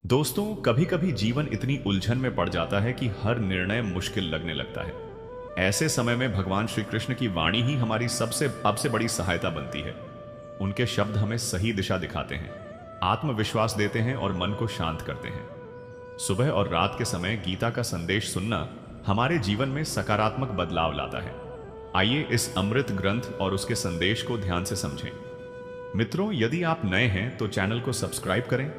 दोस्तों, कभी कभी जीवन इतनी उलझन में पड़ जाता है कि हर निर्णय मुश्किल लगने लगता है। ऐसे समय में भगवान श्री कृष्ण की वाणी ही हमारी सबसे बड़ी सहायता बनती है। उनके शब्द हमें सही दिशा दिखाते हैं, आत्मविश्वास देते हैं और मन को शांत करते हैं। सुबह और रात के समय गीता का संदेश सुनना हमारे जीवन में सकारात्मक बदलाव लाता है। आइए इस अमृत ग्रंथ और उसके संदेश को ध्यान से समझें। मित्रों, यदि आप नए हैं तो चैनल को सब्सक्राइब करें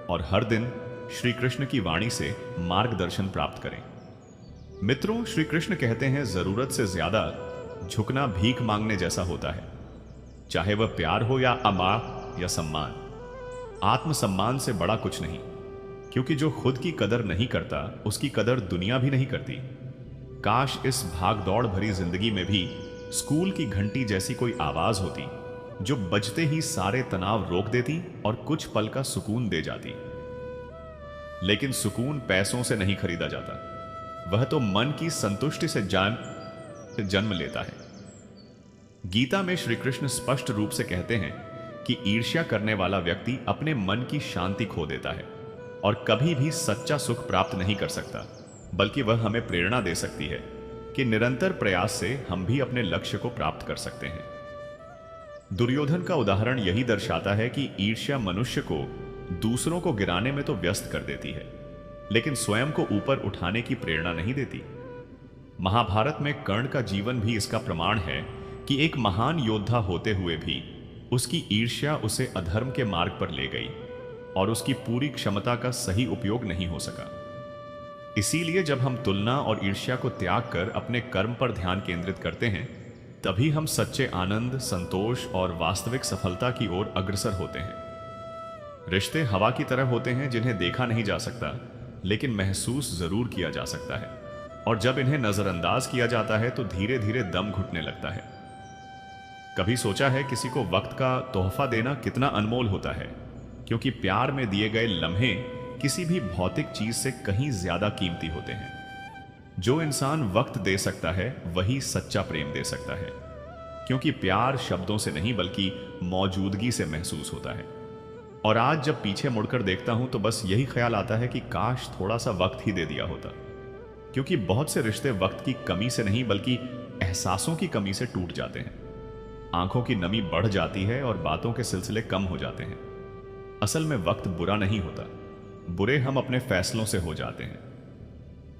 और हर दिन श्री कृष्ण की वाणी से मार्गदर्शन प्राप्त करें। मित्रों, श्री कृष्ण कहते हैं, जरूरत से ज्यादा झुकना भीख मांगने जैसा होता है, चाहे वह प्यार हो या अमां या सम्मान। आत्मसम्मान से बड़ा कुछ नहीं, क्योंकि जो खुद की कदर नहीं करता उसकी कदर दुनिया भी नहीं करती। काश इस भाग दौड़ भरी जिंदगी में भी स्कूल की घंटी जैसी कोई आवाज होती जो बजते ही सारे तनाव रोक देती और कुछ पल का सुकून दे जाती। लेकिन सुकून पैसों से नहीं खरीदा जाता, वह तो मन की संतुष्टि से जन्म लेता है। गीता में श्री कृष्ण स्पष्ट रूप से कहते हैं कि ईर्ष्या करने वाला व्यक्ति अपने मन की शांति खो देता है और कभी भी सच्चा सुख प्राप्त नहीं कर सकता, बल्कि वह हमें प्रेरणा दे सकती है कि निरंतर प्रयास से हम भी अपने लक्ष्य को प्राप्त कर सकते हैं। दुर्योधन का उदाहरण यही दर्शाता है कि ईर्ष्या मनुष्य को दूसरों को गिराने में तो व्यस्त कर देती है, लेकिन स्वयं को ऊपर उठाने की प्रेरणा नहीं देती। महाभारत में कर्ण का जीवन भी इसका प्रमाण है कि एक महान योद्धा होते हुए भी उसकी ईर्ष्या उसे अधर्म के मार्ग पर ले गई और उसकी पूरी क्षमता का सही उपयोग नहीं हो सका। इसीलिए जब हम तुलना और ईर्ष्या को त्याग कर अपने कर्म पर ध्यान केंद्रित करते हैं, तभी हम सच्चे आनंद, संतोष और वास्तविक सफलता की ओर अग्रसर होते हैं। रिश्ते हवा की तरह होते हैं जिन्हें देखा नहीं जा सकता, लेकिन महसूस जरूर किया जा सकता है, और जब इन्हें नजरअंदाज किया जाता है तो धीरे धीरे दम घुटने लगता है। कभी सोचा है किसी को वक्त का तोहफा देना कितना अनमोल होता है, क्योंकि प्यार में दिए गए लम्हे किसी भी भौतिक चीज से कहीं ज्यादा कीमती होते हैं। जो इंसान वक्त दे सकता है वही सच्चा प्रेम दे सकता है, क्योंकि प्यार शब्दों से नहीं बल्कि मौजूदगी से महसूस होता है। और आज जब पीछे मुड़कर देखता हूं तो बस यही ख्याल आता है कि काश थोड़ा सा वक्त ही दे दिया होता, क्योंकि बहुत से रिश्ते वक्त की कमी से नहीं बल्कि एहसासों की कमी से टूट जाते हैं। आंखों की नमी बढ़ जाती है और बातों के सिलसिले कम हो जाते हैं। असल में वक्त बुरा नहीं होता, बुरे हम अपने फैसलों से हो जाते हैं।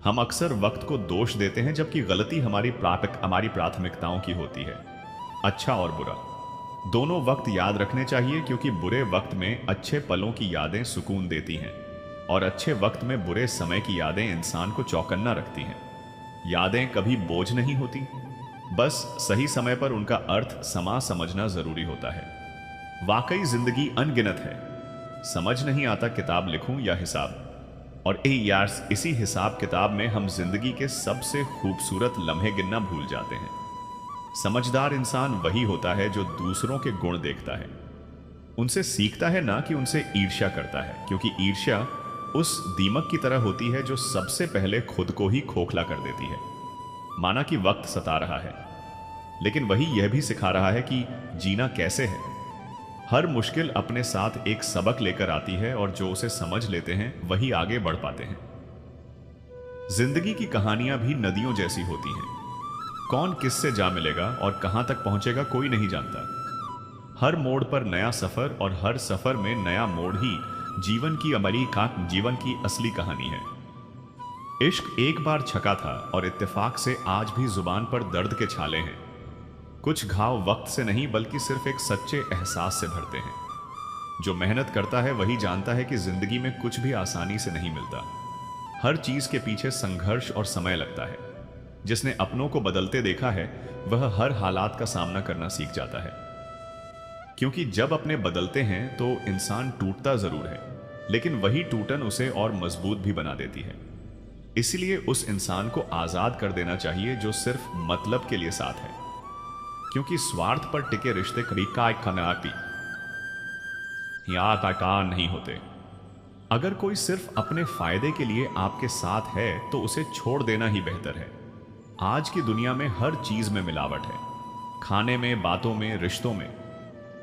हम अक्सर वक्त को दोष देते हैं, जबकि गलती हमारी प्राथमिकताओं की होती है। अच्छा और बुरा दोनों वक्त याद रखने चाहिए, क्योंकि बुरे वक्त में अच्छे पलों की यादें सुकून देती हैं और अच्छे वक्त में बुरे समय की यादें इंसान को चौकन्ना रखती हैं। यादें कभी बोझ नहीं होती, बस सही समय पर उनका अर्थ समझना जरूरी होता है। वाकई जिंदगी अनगिनत है, समझ नहीं आता किताब लिखूं या हिसाब, और यार इसी हिसाब किताब में हम जिंदगी के सबसे खूबसूरत लम्हे गिनना भूल जाते हैं। समझदार इंसान वही होता है जो दूसरों के गुण देखता है, उनसे सीखता है, ना कि उनसे ईर्ष्या करता है, क्योंकि ईर्ष्या उस दीमक की तरह होती है जो सबसे पहले खुद को ही खोखला कर देती है। माना कि वक्त सता रहा है, लेकिन वही यह भी सिखा रहा है कि जीना कैसे है। हर मुश्किल अपने साथ एक सबक लेकर आती है, और जो उसे समझ लेते हैं वही आगे बढ़ पाते हैं। जिंदगी की कहानियां भी नदियों जैसी होती हैं। कौन किससे जा मिलेगा और कहां तक पहुंचेगा कोई नहीं जानता। हर मोड़ पर नया सफर, और हर सफर में नया मोड़ ही जीवन की असली कहानी है। इश्क एक बार छका था और इत्तेफाक से आज भी जुबान पर दर्द के छाले हैं। कुछ घाव वक्त से नहीं बल्कि सिर्फ एक सच्चे एहसास से भरते हैं। जो मेहनत करता है वही जानता है कि जिंदगी में कुछ भी आसानी से नहीं मिलता। हर चीज के पीछे संघर्ष और समय लगता है। जिसने अपनों को बदलते देखा है वह हर हालात का सामना करना सीख जाता है, क्योंकि जब अपने बदलते हैं तो इंसान टूटता जरूर है, लेकिन वही टूटन उसे और मजबूत भी बना देती है। इसलिए उस इंसान को आजाद कर देना चाहिए जो सिर्फ मतलब के लिए साथ है, क्योंकि स्वार्थ पर टिके रिश्ते कभी का नहीं होते। अगर कोई सिर्फ अपने फायदे के लिए आपके साथ है तो उसे छोड़ देना ही बेहतर है। आज की दुनिया में हर चीज में मिलावट है, खाने में, बातों में, रिश्तों में,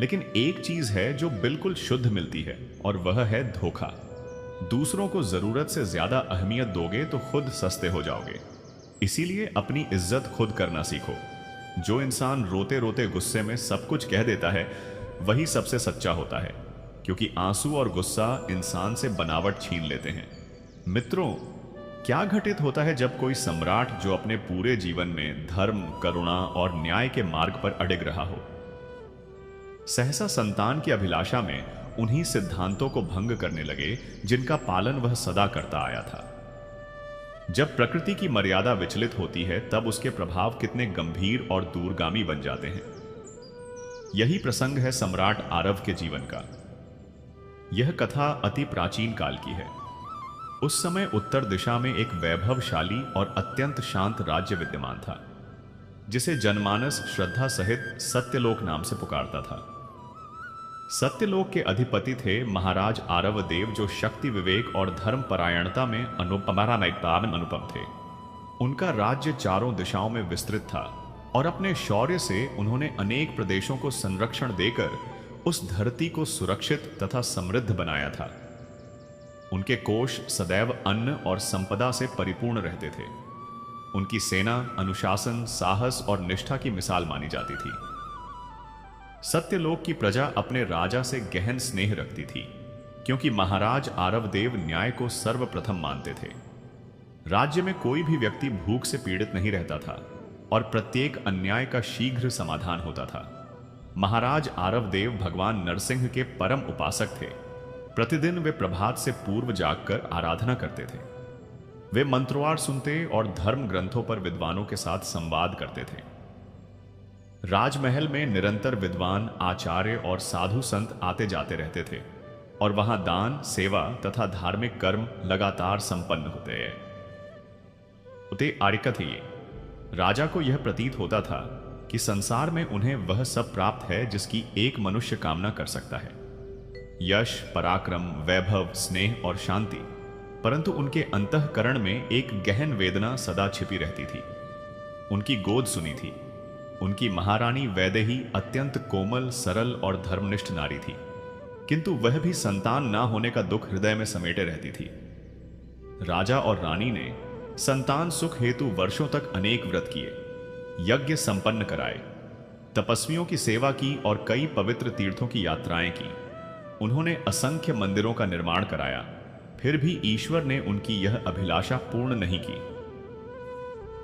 लेकिन एक चीज है जो बिल्कुल शुद्ध मिलती है, और वह है धोखा। दूसरों को जरूरत से ज्यादा अहमियत दोगे तो खुद सस्ते हो जाओगे। इसीलिए अपनी इज्जत खुद करना सीखो। जो इंसान रोते रोते गुस्से में सब कुछ कह देता है वही सबसे सच्चा होता है, क्योंकि आंसू और गुस्सा इंसान से बनावट छीन लेते हैं। मित्रों, क्या घटित होता है जब कोई सम्राट जो अपने पूरे जीवन में धर्म, करुणा और न्याय के मार्ग पर अडिग रहा हो, सहसा संतान की अभिलाषा में उन्हीं सिद्धांतों को भंग करने लगे जिनका पालन वह सदा करता आया था। जब प्रकृति की मर्यादा विचलित होती है तब उसके प्रभाव कितने गंभीर और दूरगामी बन जाते हैं। यही प्रसंग है सम्राट आरव के जीवन का। यह कथा अति प्राचीन काल की है। उस समय उत्तर दिशा में एक वैभवशाली और अत्यंत शांत राज्य विद्यमान था, जिसे जनमानस श्रद्धा सहित सत्यलोक नाम से पुकारता था। सत्यलोक के अधिपति थे महाराज आरवदेव, जो शक्ति, विवेक और धर्म परायणता में अनुपम थे। उनका राज्य चारों दिशाओं में विस्तृत था और अपने शौर्य से उन्होंने अनेक प्रदेशों को संरक्षण देकर उस धरती को सुरक्षित तथा समृद्ध बनाया था। उनके कोष सदैव अन्न और संपदा से परिपूर्ण रहते थे। उनकी सेना अनुशासन, साहस और निष्ठा की मिसाल मानी जाती थी। सत्यलोक की प्रजा अपने राजा से गहन स्नेह रखती थी, क्योंकि महाराज आरवदेव न्याय को सर्वप्रथम मानते थे। राज्य में कोई भी व्यक्ति भूख से पीड़ित नहीं रहता था और प्रत्येक अन्याय का शीघ्र समाधान होता था। महाराज आरवदेव भगवान नरसिंह के परम उपासक थे। प्रतिदिन वे प्रभात से पूर्व जागकर आराधना करते थे। वे मंत्रोच्चार सुनते और धर्म ग्रंथों पर विद्वानों के साथ संवाद करते थे। राजमहल में निरंतर विद्वान, आचार्य और साधु संत आते जाते रहते थे और वहां दान, सेवा तथा धार्मिक कर्म लगातार संपन्न होते हैं। उते आरिकथ ये राजा को यह प्रतीत होता था कि संसार में उन्हें वह सब प्राप्त है जिसकी एक मनुष्य कामना कर सकता है, यश, पराक्रम, वैभव, स्नेह और शांति। परंतु उनके अंतःकरण में एक गहन वेदना सदा छिपी रहती थी। उनकी गोद सुनी थी। उनकी महारानी वैदेही अत्यंत कोमल, सरल और धर्मनिष्ठ नारी थी, किंतु वह भी संतान ना होने का दुख हृदय में समेटे रहती थी। राजा और रानी ने संतान सुख हेतु वर्षों तक अनेक व्रत किए, यज्ञ संपन्न कराए, तपस्वियों की सेवा की और कई पवित्र तीर्थों की यात्राएं की। उन्होंने असंख्य मंदिरों का निर्माण कराया, फिर भी ईश्वर ने उनकी यह अभिलाषा पूर्ण नहीं की।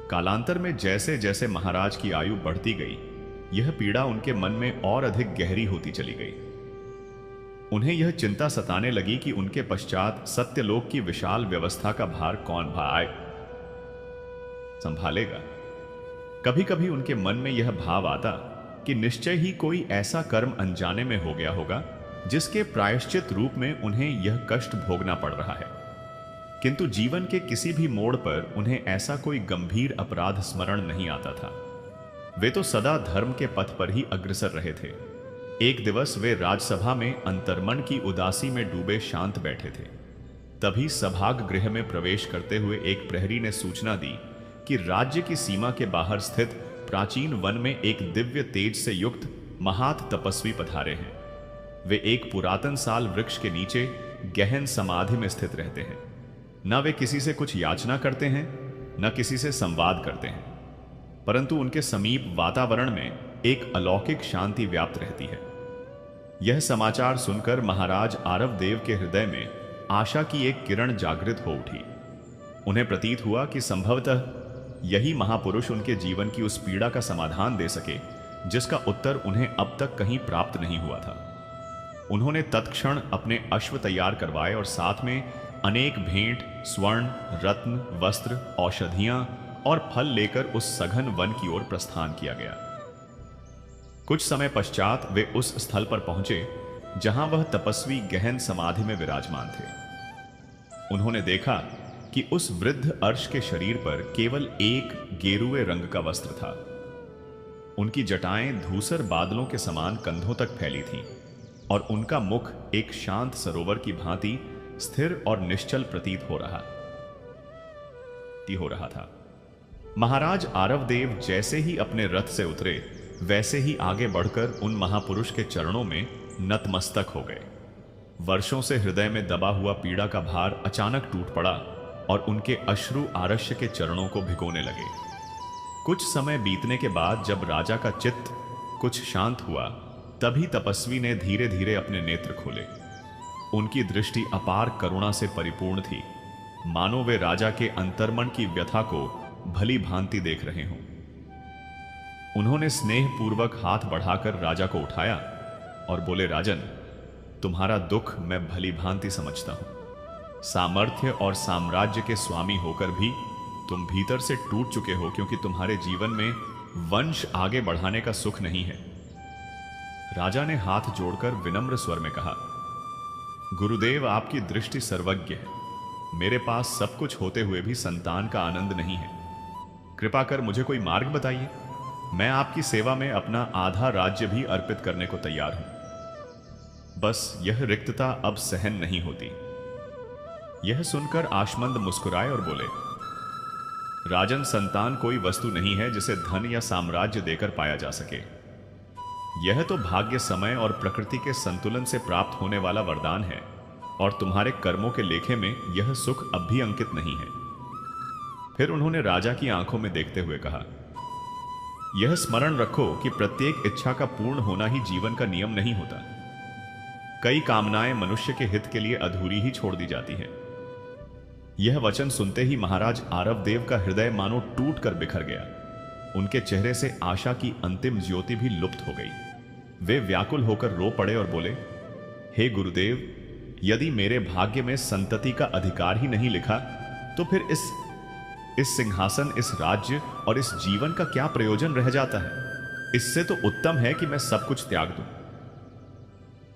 कालांतर में जैसे जैसे महाराज की आयु बढ़ती गई, यह पीड़ा उनके मन में और अधिक गहरी होती चली गई। उन्हें यह चिंता सताने लगी कि उनके पश्चात सत्यलोक की विशाल व्यवस्था का भार कौन संभालेगा। कभी कभी उनके मन में यह भाव आता कि निश्चय ही कोई ऐसा कर्म अनजाने में हो गया होगा जिसके प्रायश्चित रूप में उन्हें यह कष्ट भोगना पड़ रहा है। किंतु जीवन के किसी भी मोड़ पर उन्हें ऐसा कोई गंभीर अपराध स्मरण नहीं आता था। वे तो सदा धर्म के पथ पर ही अग्रसर रहे थे। एक दिवस वे राजसभा में अंतर्मन की उदासी में डूबे शांत बैठे थे। तभी सभागृह में प्रवेश करते हुए एक प्रहरी ने सूचना दी कि राज्य की सीमा के बाहर स्थित प्राचीन वन में एक दिव्य तेज से युक्त महात तपस्वी पधारे हैं। वे एक पुरातन साल वृक्ष के नीचे गहन समाधि में स्थित रहते हैं। न वे किसी से कुछ याचना करते हैं, न किसी से संवाद करते हैं, परंतु उनके समीप वातावरण में एक अलौकिक शांति व्याप्त रहती है। यह समाचार सुनकर महाराज आरवदेव के हृदय में आशा की एक किरण जागृत हो उठी। उन्हें प्रतीत हुआ कि संभवतः यही महापुरुष उनके जीवन की उस पीड़ा का समाधान दे सके जिसका उत्तर उन्हें अब तक कहीं प्राप्त नहीं हुआ था। उन्होंने तत्क्षण अपने अश्व तैयार करवाए और साथ में अनेक भेंट, स्वर्ण, रत्न, वस्त्र, औषधियां और फल लेकर उस सघन वन की ओर प्रस्थान किया गया। कुछ समय पश्चात वे उस स्थल पर पहुंचे जहां वह तपस्वी गहन समाधि में विराजमान थे। उन्होंने देखा कि उस वृद्ध अर्श के शरीर पर केवल एक गेरुए रंग का वस्त्र था। उनकी जटाएं धूसर बादलों के समान कंधों तक फैली थीं और उनका मुख एक शांत सरोवर की भांति स्थिर और निश्चल प्रतीत हो रहा था। महाराज आरवदेव जैसे ही अपने रथ से उतरे, वैसे ही आगे बढ़कर उन महापुरुष के चरणों में नतमस्तक हो गए। वर्षों से हृदय में दबा हुआ पीड़ा का भार अचानक टूट पड़ा और उनके अश्रु आरश्य के चरणों को भिगोने लगे। कुछ समय बीतने के बाद जब राजा का चित्त कुछ शांत हुआ, तभी तपस्वी ने धीरे धीरे अपने नेत्र खोले। उनकी दृष्टि अपार करुणा से परिपूर्ण थी, मानो वे राजा के अंतर्मन की व्यथा को भली भांति देख रहे हों। उन्होंने स्नेहपूर्वक हाथ बढ़ाकर राजा को उठाया और बोले, राजन, तुम्हारा दुख मैं भली भांति समझता हूं। सामर्थ्य और साम्राज्य के स्वामी होकर भी तुम भीतर से टूट चुके हो, क्योंकि तुम्हारे जीवन में वंश आगे बढ़ाने का सुख नहीं है। राजा ने हाथ जोड़कर विनम्र स्वर में कहा, गुरुदेव, आपकी दृष्टि सर्वज्ञ है। मेरे पास सब कुछ होते हुए भी संतान का आनंद नहीं है। कृपा कर मुझे कोई मार्ग बताइए। मैं आपकी सेवा में अपना आधा राज्य भी अर्पित करने को तैयार हूं। बस यह रिक्तता अब सहन नहीं होती। यह सुनकर आशमंद मुस्कुराए और बोले, राजन, संतान कोई वस्तु नहीं है जिसे धन या साम्राज्य देकर पाया जा सके। यह तो भाग्य, समय और प्रकृति के संतुलन से प्राप्त होने वाला वरदान है, और तुम्हारे कर्मों के लेखे में यह सुख अब भी अंकित नहीं है। फिर उन्होंने राजा की आंखों में देखते हुए कहा, यह स्मरण रखो कि प्रत्येक इच्छा का पूर्ण होना ही जीवन का नियम नहीं होता। कई कामनाएं मनुष्य के हित के लिए अधूरी ही छोड़ दी जाती हैं। यह वचन सुनते ही महाराज आरव देव का हृदय मानो टूट कर बिखर गया। उनके चेहरे से आशा की अंतिम ज्योति भी लुप्त हो गई। वे व्याकुल होकर रो पड़े और बोले, हे गुरुदेव, यदि मेरे भाग्य में संतति का अधिकार ही नहीं लिखा, तो फिर इस सिंहासन, इस राज्य और इस जीवन का क्या प्रयोजन रह जाता है। इससे तो उत्तम है कि मैं सब कुछ त्याग दूं।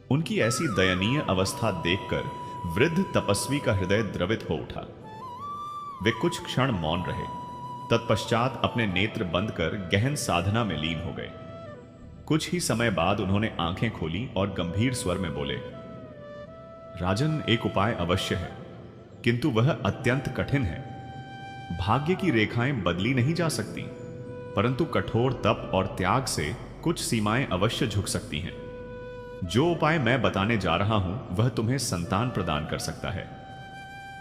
उनकी ऐसी दयनीय अवस्था देखकर वृद्ध तपस्वी का हृदय द्रवित हो उठा। वे कुछ क्षण मौन रहे, तत्पश्चात अपने नेत्र बंद कर गहन साधना में लीन हो गए। कुछ ही समय बाद उन्होंने आंखें खोली और गंभीर स्वर में बोले, राजन, एक उपाय अवश्य है, किंतु वह अत्यंत कठिन है। भाग्य की रेखाएं बदली नहीं जा सकती, परंतु कठोर तप और त्याग से कुछ सीमाएं अवश्य झुक सकती हैं। जो उपाय मैं बताने जा रहा हूं वह तुम्हें संतान प्रदान कर सकता है,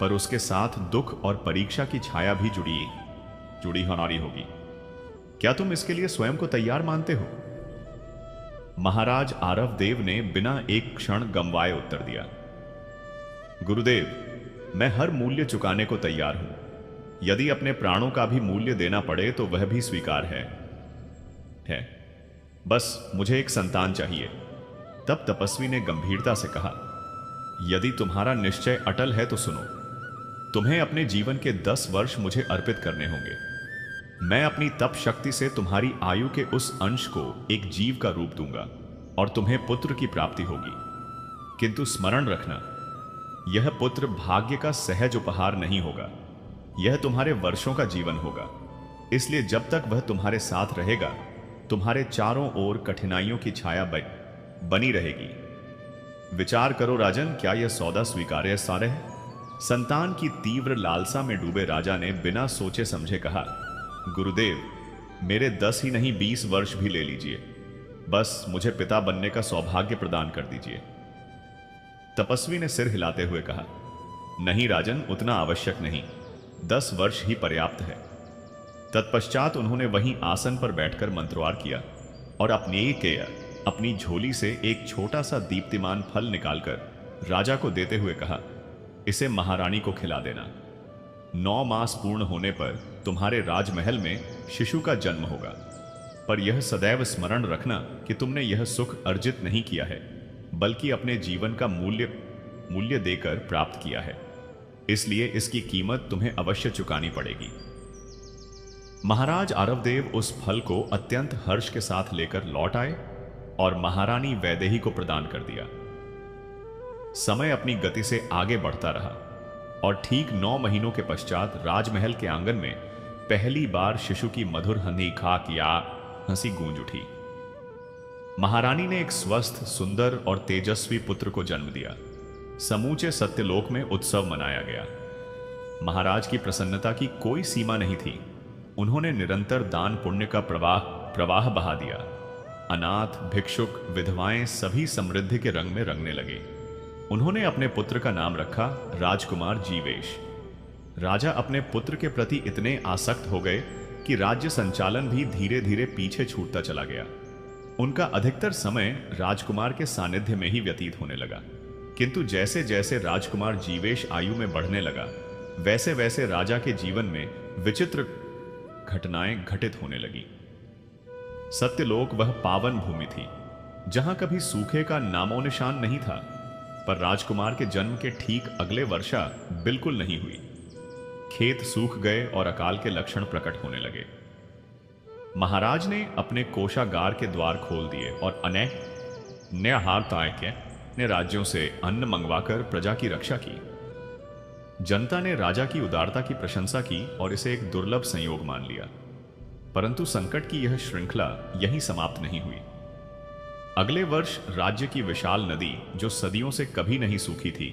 पर उसके साथ दुख और परीक्षा की छाया भी जुड़ी होनारी होगी। क्या तुम इसके लिए स्वयं को तैयार मानते हो? महाराज आरव देव ने बिना एक क्षण गंवाए उत्तर दिया, गुरुदेव, मैं हर मूल्य चुकाने को तैयार हूं। यदि अपने प्राणों का भी मूल्य देना पड़े तो वह भी स्वीकार है। बस मुझे एक संतान चाहिए। तब तपस्वी ने गंभीरता से कहा, यदि तुम्हारा निश्चय अटल है तो सुनो। तुम्हें अपने जीवन के 10 वर्ष मुझे अर्पित करने होंगे। मैं अपनी तप शक्ति से तुम्हारी आयु के उस अंश को एक जीव का रूप दूंगा और तुम्हें पुत्र की प्राप्ति होगी। किंतु स्मरण रखना, यह पुत्र भाग्य का सहज उपहार नहीं होगा, यह तुम्हारे वर्षों का जीवन होगा। इसलिए जब तक वह तुम्हारे साथ रहेगा, तुम्हारे चारों ओर कठिनाइयों की छाया बनी रहेगी। विचार करो राजन, क्या यह सौदा स्वीकार्य सारे है? संतान की तीव्र लालसा में डूबे राजा ने बिना सोचे समझे कहा, गुरुदेव, मेरे 10 ही नहीं 20 वर्ष भी ले लीजिए, बस मुझे पिता बनने का सौभाग्य प्रदान कर दीजिए। तपस्वी ने सिर हिलाते हुए कहा, नहीं राजन, उतना आवश्यक नहीं, 10 वर्ष ही पर्याप्त है। तत्पश्चात उन्होंने वहीं आसन पर बैठकर मंत्रोच्चार किया और अपनी झोली से एक छोटा सा दीप्तिमान फल निकालकर राजा को देते हुए कहा, इसे महारानी को खिला देना। 9 मास पूर्ण होने पर तुम्हारे राजमहल में शिशु का जन्म होगा। पर यह सदैव स्मरण रखना कि तुमने यह सुख अर्जित नहीं किया है, बल्कि अपने जीवन का मूल्य देकर प्राप्त किया है। इसलिए इसकी कीमत तुम्हें अवश्य चुकानी पड़ेगी। महाराज आरवदेव उस फल को अत्यंत हर्ष के साथ लेकर लौट आए और महारानी वैदेही को प्रदान कर दिया। समय अपनी गति से आगे बढ़ता रहा और ठीक 9 महीनों के पश्चात राजमहल के आंगन में पहली बार शिशु की मधुर हंसी गूंज उठी। महारानी ने एक स्वस्थ, सुंदर और तेजस्वी पुत्र को जन्म दिया। समूचे सत्यलोक में उत्सव मनाया गया। महाराज की प्रसन्नता की कोई सीमा नहीं थी। उन्होंने निरंतर दान पुण्य का प्रवाह बहा दिया। अनाथ, भिक्षुक, विधवाएं सभी समृद्धि के रंग में रंगने लगे। उन्होंने अपने पुत्र का नाम रखा राजकुमार जीवेश। राजा अपने पुत्र के प्रति इतने आसक्त हो गए कि राज्य संचालन भी धीरे धीरे पीछे छूटता चला गया। उनका अधिकतर समय राजकुमार के सानिध्य में ही व्यतीत होने लगा। किंतु जैसे जैसे राजकुमार जीवेश आयु में बढ़ने लगा, वैसे वैसे राजा के जीवन में विचित्र घटनाएं घटित होने लगी। सत्यलोक वह पावन भूमि थी जहां कभी सूखे का नामो निशान नहीं था, पर राजकुमार के जन्म के ठीक अगले वर्षा बिल्कुल नहीं हुई। खेत सूख गए और अकाल के लक्षण प्रकट होने लगे। महाराज ने अपने कोषागार के द्वार खोल दिए और अनेक ने राज्यों से अन्न मंगवाकर प्रजा की रक्षा की। जनता ने राजा की उदारता की प्रशंसा की और इसे एक दुर्लभ संयोग मान लिया। परंतु संकट की यह श्रृंखला यहीं समाप्त नहीं हुई। अगले वर्ष राज्य की विशाल नदी, जो सदियों से कभी नहीं सूखी थी,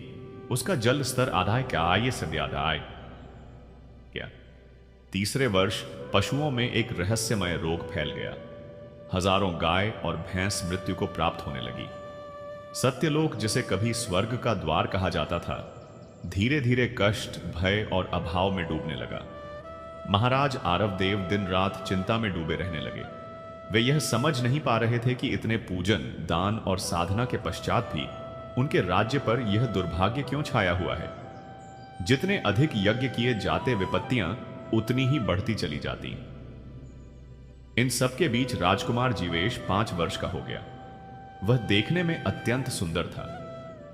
उसका जल स्तर आधा क्या से ज्यादा क्या। तीसरे वर्ष पशुओं में एक रहस्यमय रोग फैल गया। हजारों गाय और भैंस मृत्यु को प्राप्त होने लगी। सत्यलोक, जिसे कभी स्वर्ग का द्वार कहा जाता था, धीरे धीरे कष्ट, भय और अभाव में डूबने लगा। महाराज आरवदेव दिन रात चिंता में डूबे रहने लगे। वे यह समझ नहीं पा रहे थे कि इतने पूजन, दान और साधना के पश्चात भी उनके राज्य पर यह दुर्भाग्य क्यों छाया हुआ है। जितने अधिक यज्ञ किए जाते विपत्तियां उतनी ही बढ़ती चली जाती। इन सबके बीच राजकुमार जीवेश 5 वर्ष का हो गया। वह देखने में अत्यंत सुंदर था,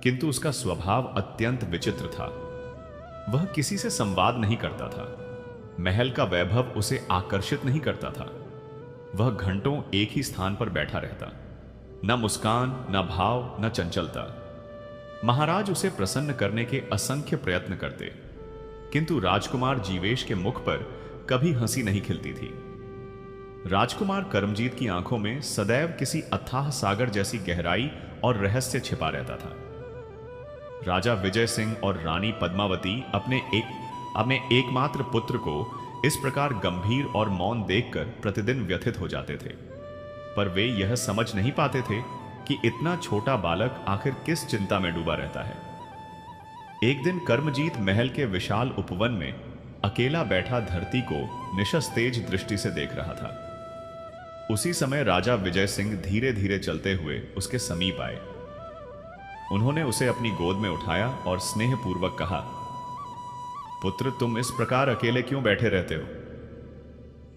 किंतु उसका स्वभाव अत्यंत विचित्र था। वह किसी से संवाद नहीं करता था। महल का वैभव उसे आकर्षित नहीं करता था। वह घंटों एक ही स्थान पर बैठा रहता, न मुस्कान, न भाव, न चंचलता। महाराज उसे प्रसन्न करने के असंख्य प्रयत्न करते, किंतु राजकुमार जीवेश के मुख पर कभी हंसी नहीं खिलती थी। राजकुमार करमजीत की आंखों में सदैव किसी अथाह सागर जैसी गहराई और रहस्य छिपा रहता था। राजा विजय सिंह और रानी पद्मावती अपने एकमात्र पुत्र को इस प्रकार गंभीर और मौन देखकर प्रतिदिन व्यथित हो जाते थे, पर वे यह समझ नहीं पाते थे कि इतना छोटा बालक आखिर किस चिंता में डूबा रहता है। एक दिन कर्मजीत महल के विशाल उपवन में अकेला बैठा धरती को निशस्तेज दृष्टि से देख रहा था। उसी समय राजा विजय सिंह धीरे धीरे चलते हुए उसके समीप आए। उन्होंने उसे अपनी गोद में उठाया और स्नेहपूर्वक कहा, पुत्र, तुम इस प्रकार अकेले क्यों बैठे रहते हो?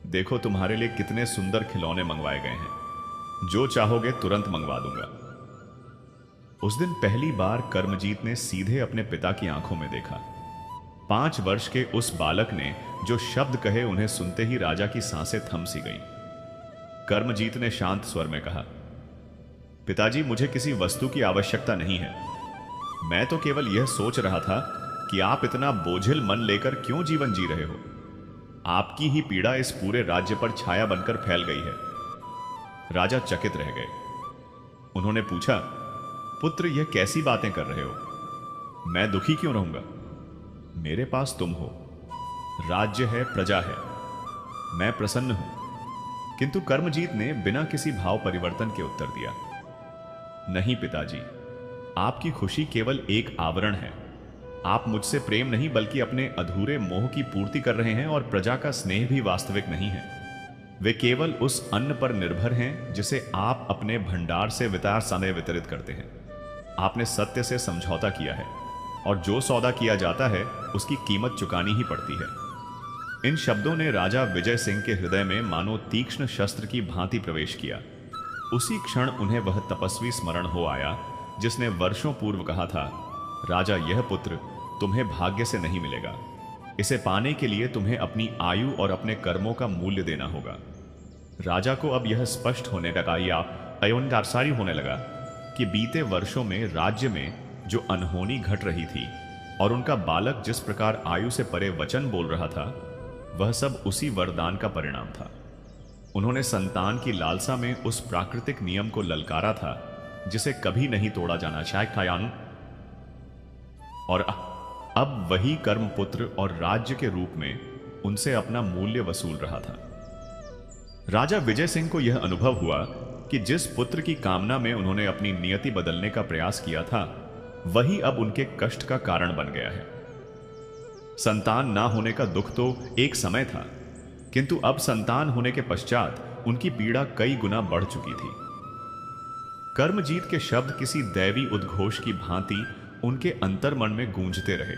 देखो, तुम्हारे लिए कितने सुंदर खिलौने मंगवाए गए हैं। जो चाहोगे तुरंत मंगवा दूंगा। उस दिन पहली बार कर्मजीत ने सीधे अपने पिता की आंखों में देखा। 5 वर्ष के उस बालक ने जो शब्द कहे, उन्हें सुनते ही राजा की सांसें थम सी गईं। कर्मजीत ने शांत स्वर में कहा, पिताजी, मुझे किसी वस्तु की आवश्यकता नहीं है। मैं तो केवल यह सोच रहा था कि आप इतना बोझिल मन लेकर क्यों जीवन जी रहे हो। आपकी ही पीड़ा इस पूरे राज्य पर छाया बनकर फैल गई है। राजा चकित रह गए। उन्होंने पूछा, पुत्र, यह कैसी बातें कर रहे हो? मैं दुखी क्यों रहूंगा? मेरे पास तुम हो, राज्य है, प्रजा है, मैं प्रसन्न हूं। किंतु कर्मजीत ने बिना किसी भाव परिवर्तन के उत्तर दिया, नहीं पिताजी, आपकी खुशी केवल एक आवरण है। आप मुझसे प्रेम नहीं बल्कि अपने अधूरे मोह की पूर्ति कर रहे हैं, और प्रजा का स्नेह भी वास्तविक नहीं है। वे केवल उस अन्न पर निर्भर हैं जिसे आप अपने भंडार से समय वितरित करते हैं। आपने सत्य से समझौता किया है, और जो सौदा किया जाता है उसकी कीमत चुकानी ही पड़ती है। इन शब्दों ने राजा विजय सिंह के हृदय में मानो तीक्ष्ण शस्त्र की भांति प्रवेश किया। उसी क्षण उन्हें वह तपस्वी स्मरण हो आया जिसने वर्षों पूर्व कहा था, राजा, यह पुत्र तुम्हें भाग्य से नहीं मिलेगा। इसे पाने के लिए तुम्हें अपनी आयु और अपने कर्मों का मूल्य देना होगा। राजा को अब यह स्पष्ट होने लगा या अयोनदारसारी होने लगा कि बीते वर्षों में राज्य में जो अनहोनी घट रही थी और उनका बालक जिस प्रकार आयु से परे वचन बोल रहा था, वह सब उसी वरदान का परिणाम था। उन्होंने संतान की लालसा में उस प्राकृतिक नियम को ललकारा था जिसे कभी नहीं तोड़ा जाना चाहिए, और अब वही कर्मपुत्र और राज्य के रूप में उनसे अपना मूल्य वसूल रहा था। राजा विजय सिंह को यह अनुभव हुआ कि जिस पुत्र की कामना में उन्होंने अपनी नियति बदलने का प्रयास किया था, वही अब उनके कष्ट का कारण बन गया है। संतान ना होने का दुख तो एक समय था, किंतु अब संतान होने के पश्चात उनकी पीड़ा कई गुना बढ़ चुकी थी। कर्मजीत के शब्द किसी दैवी उद्घोष की भांति उनके अंतर्मन में गूंजते रहे।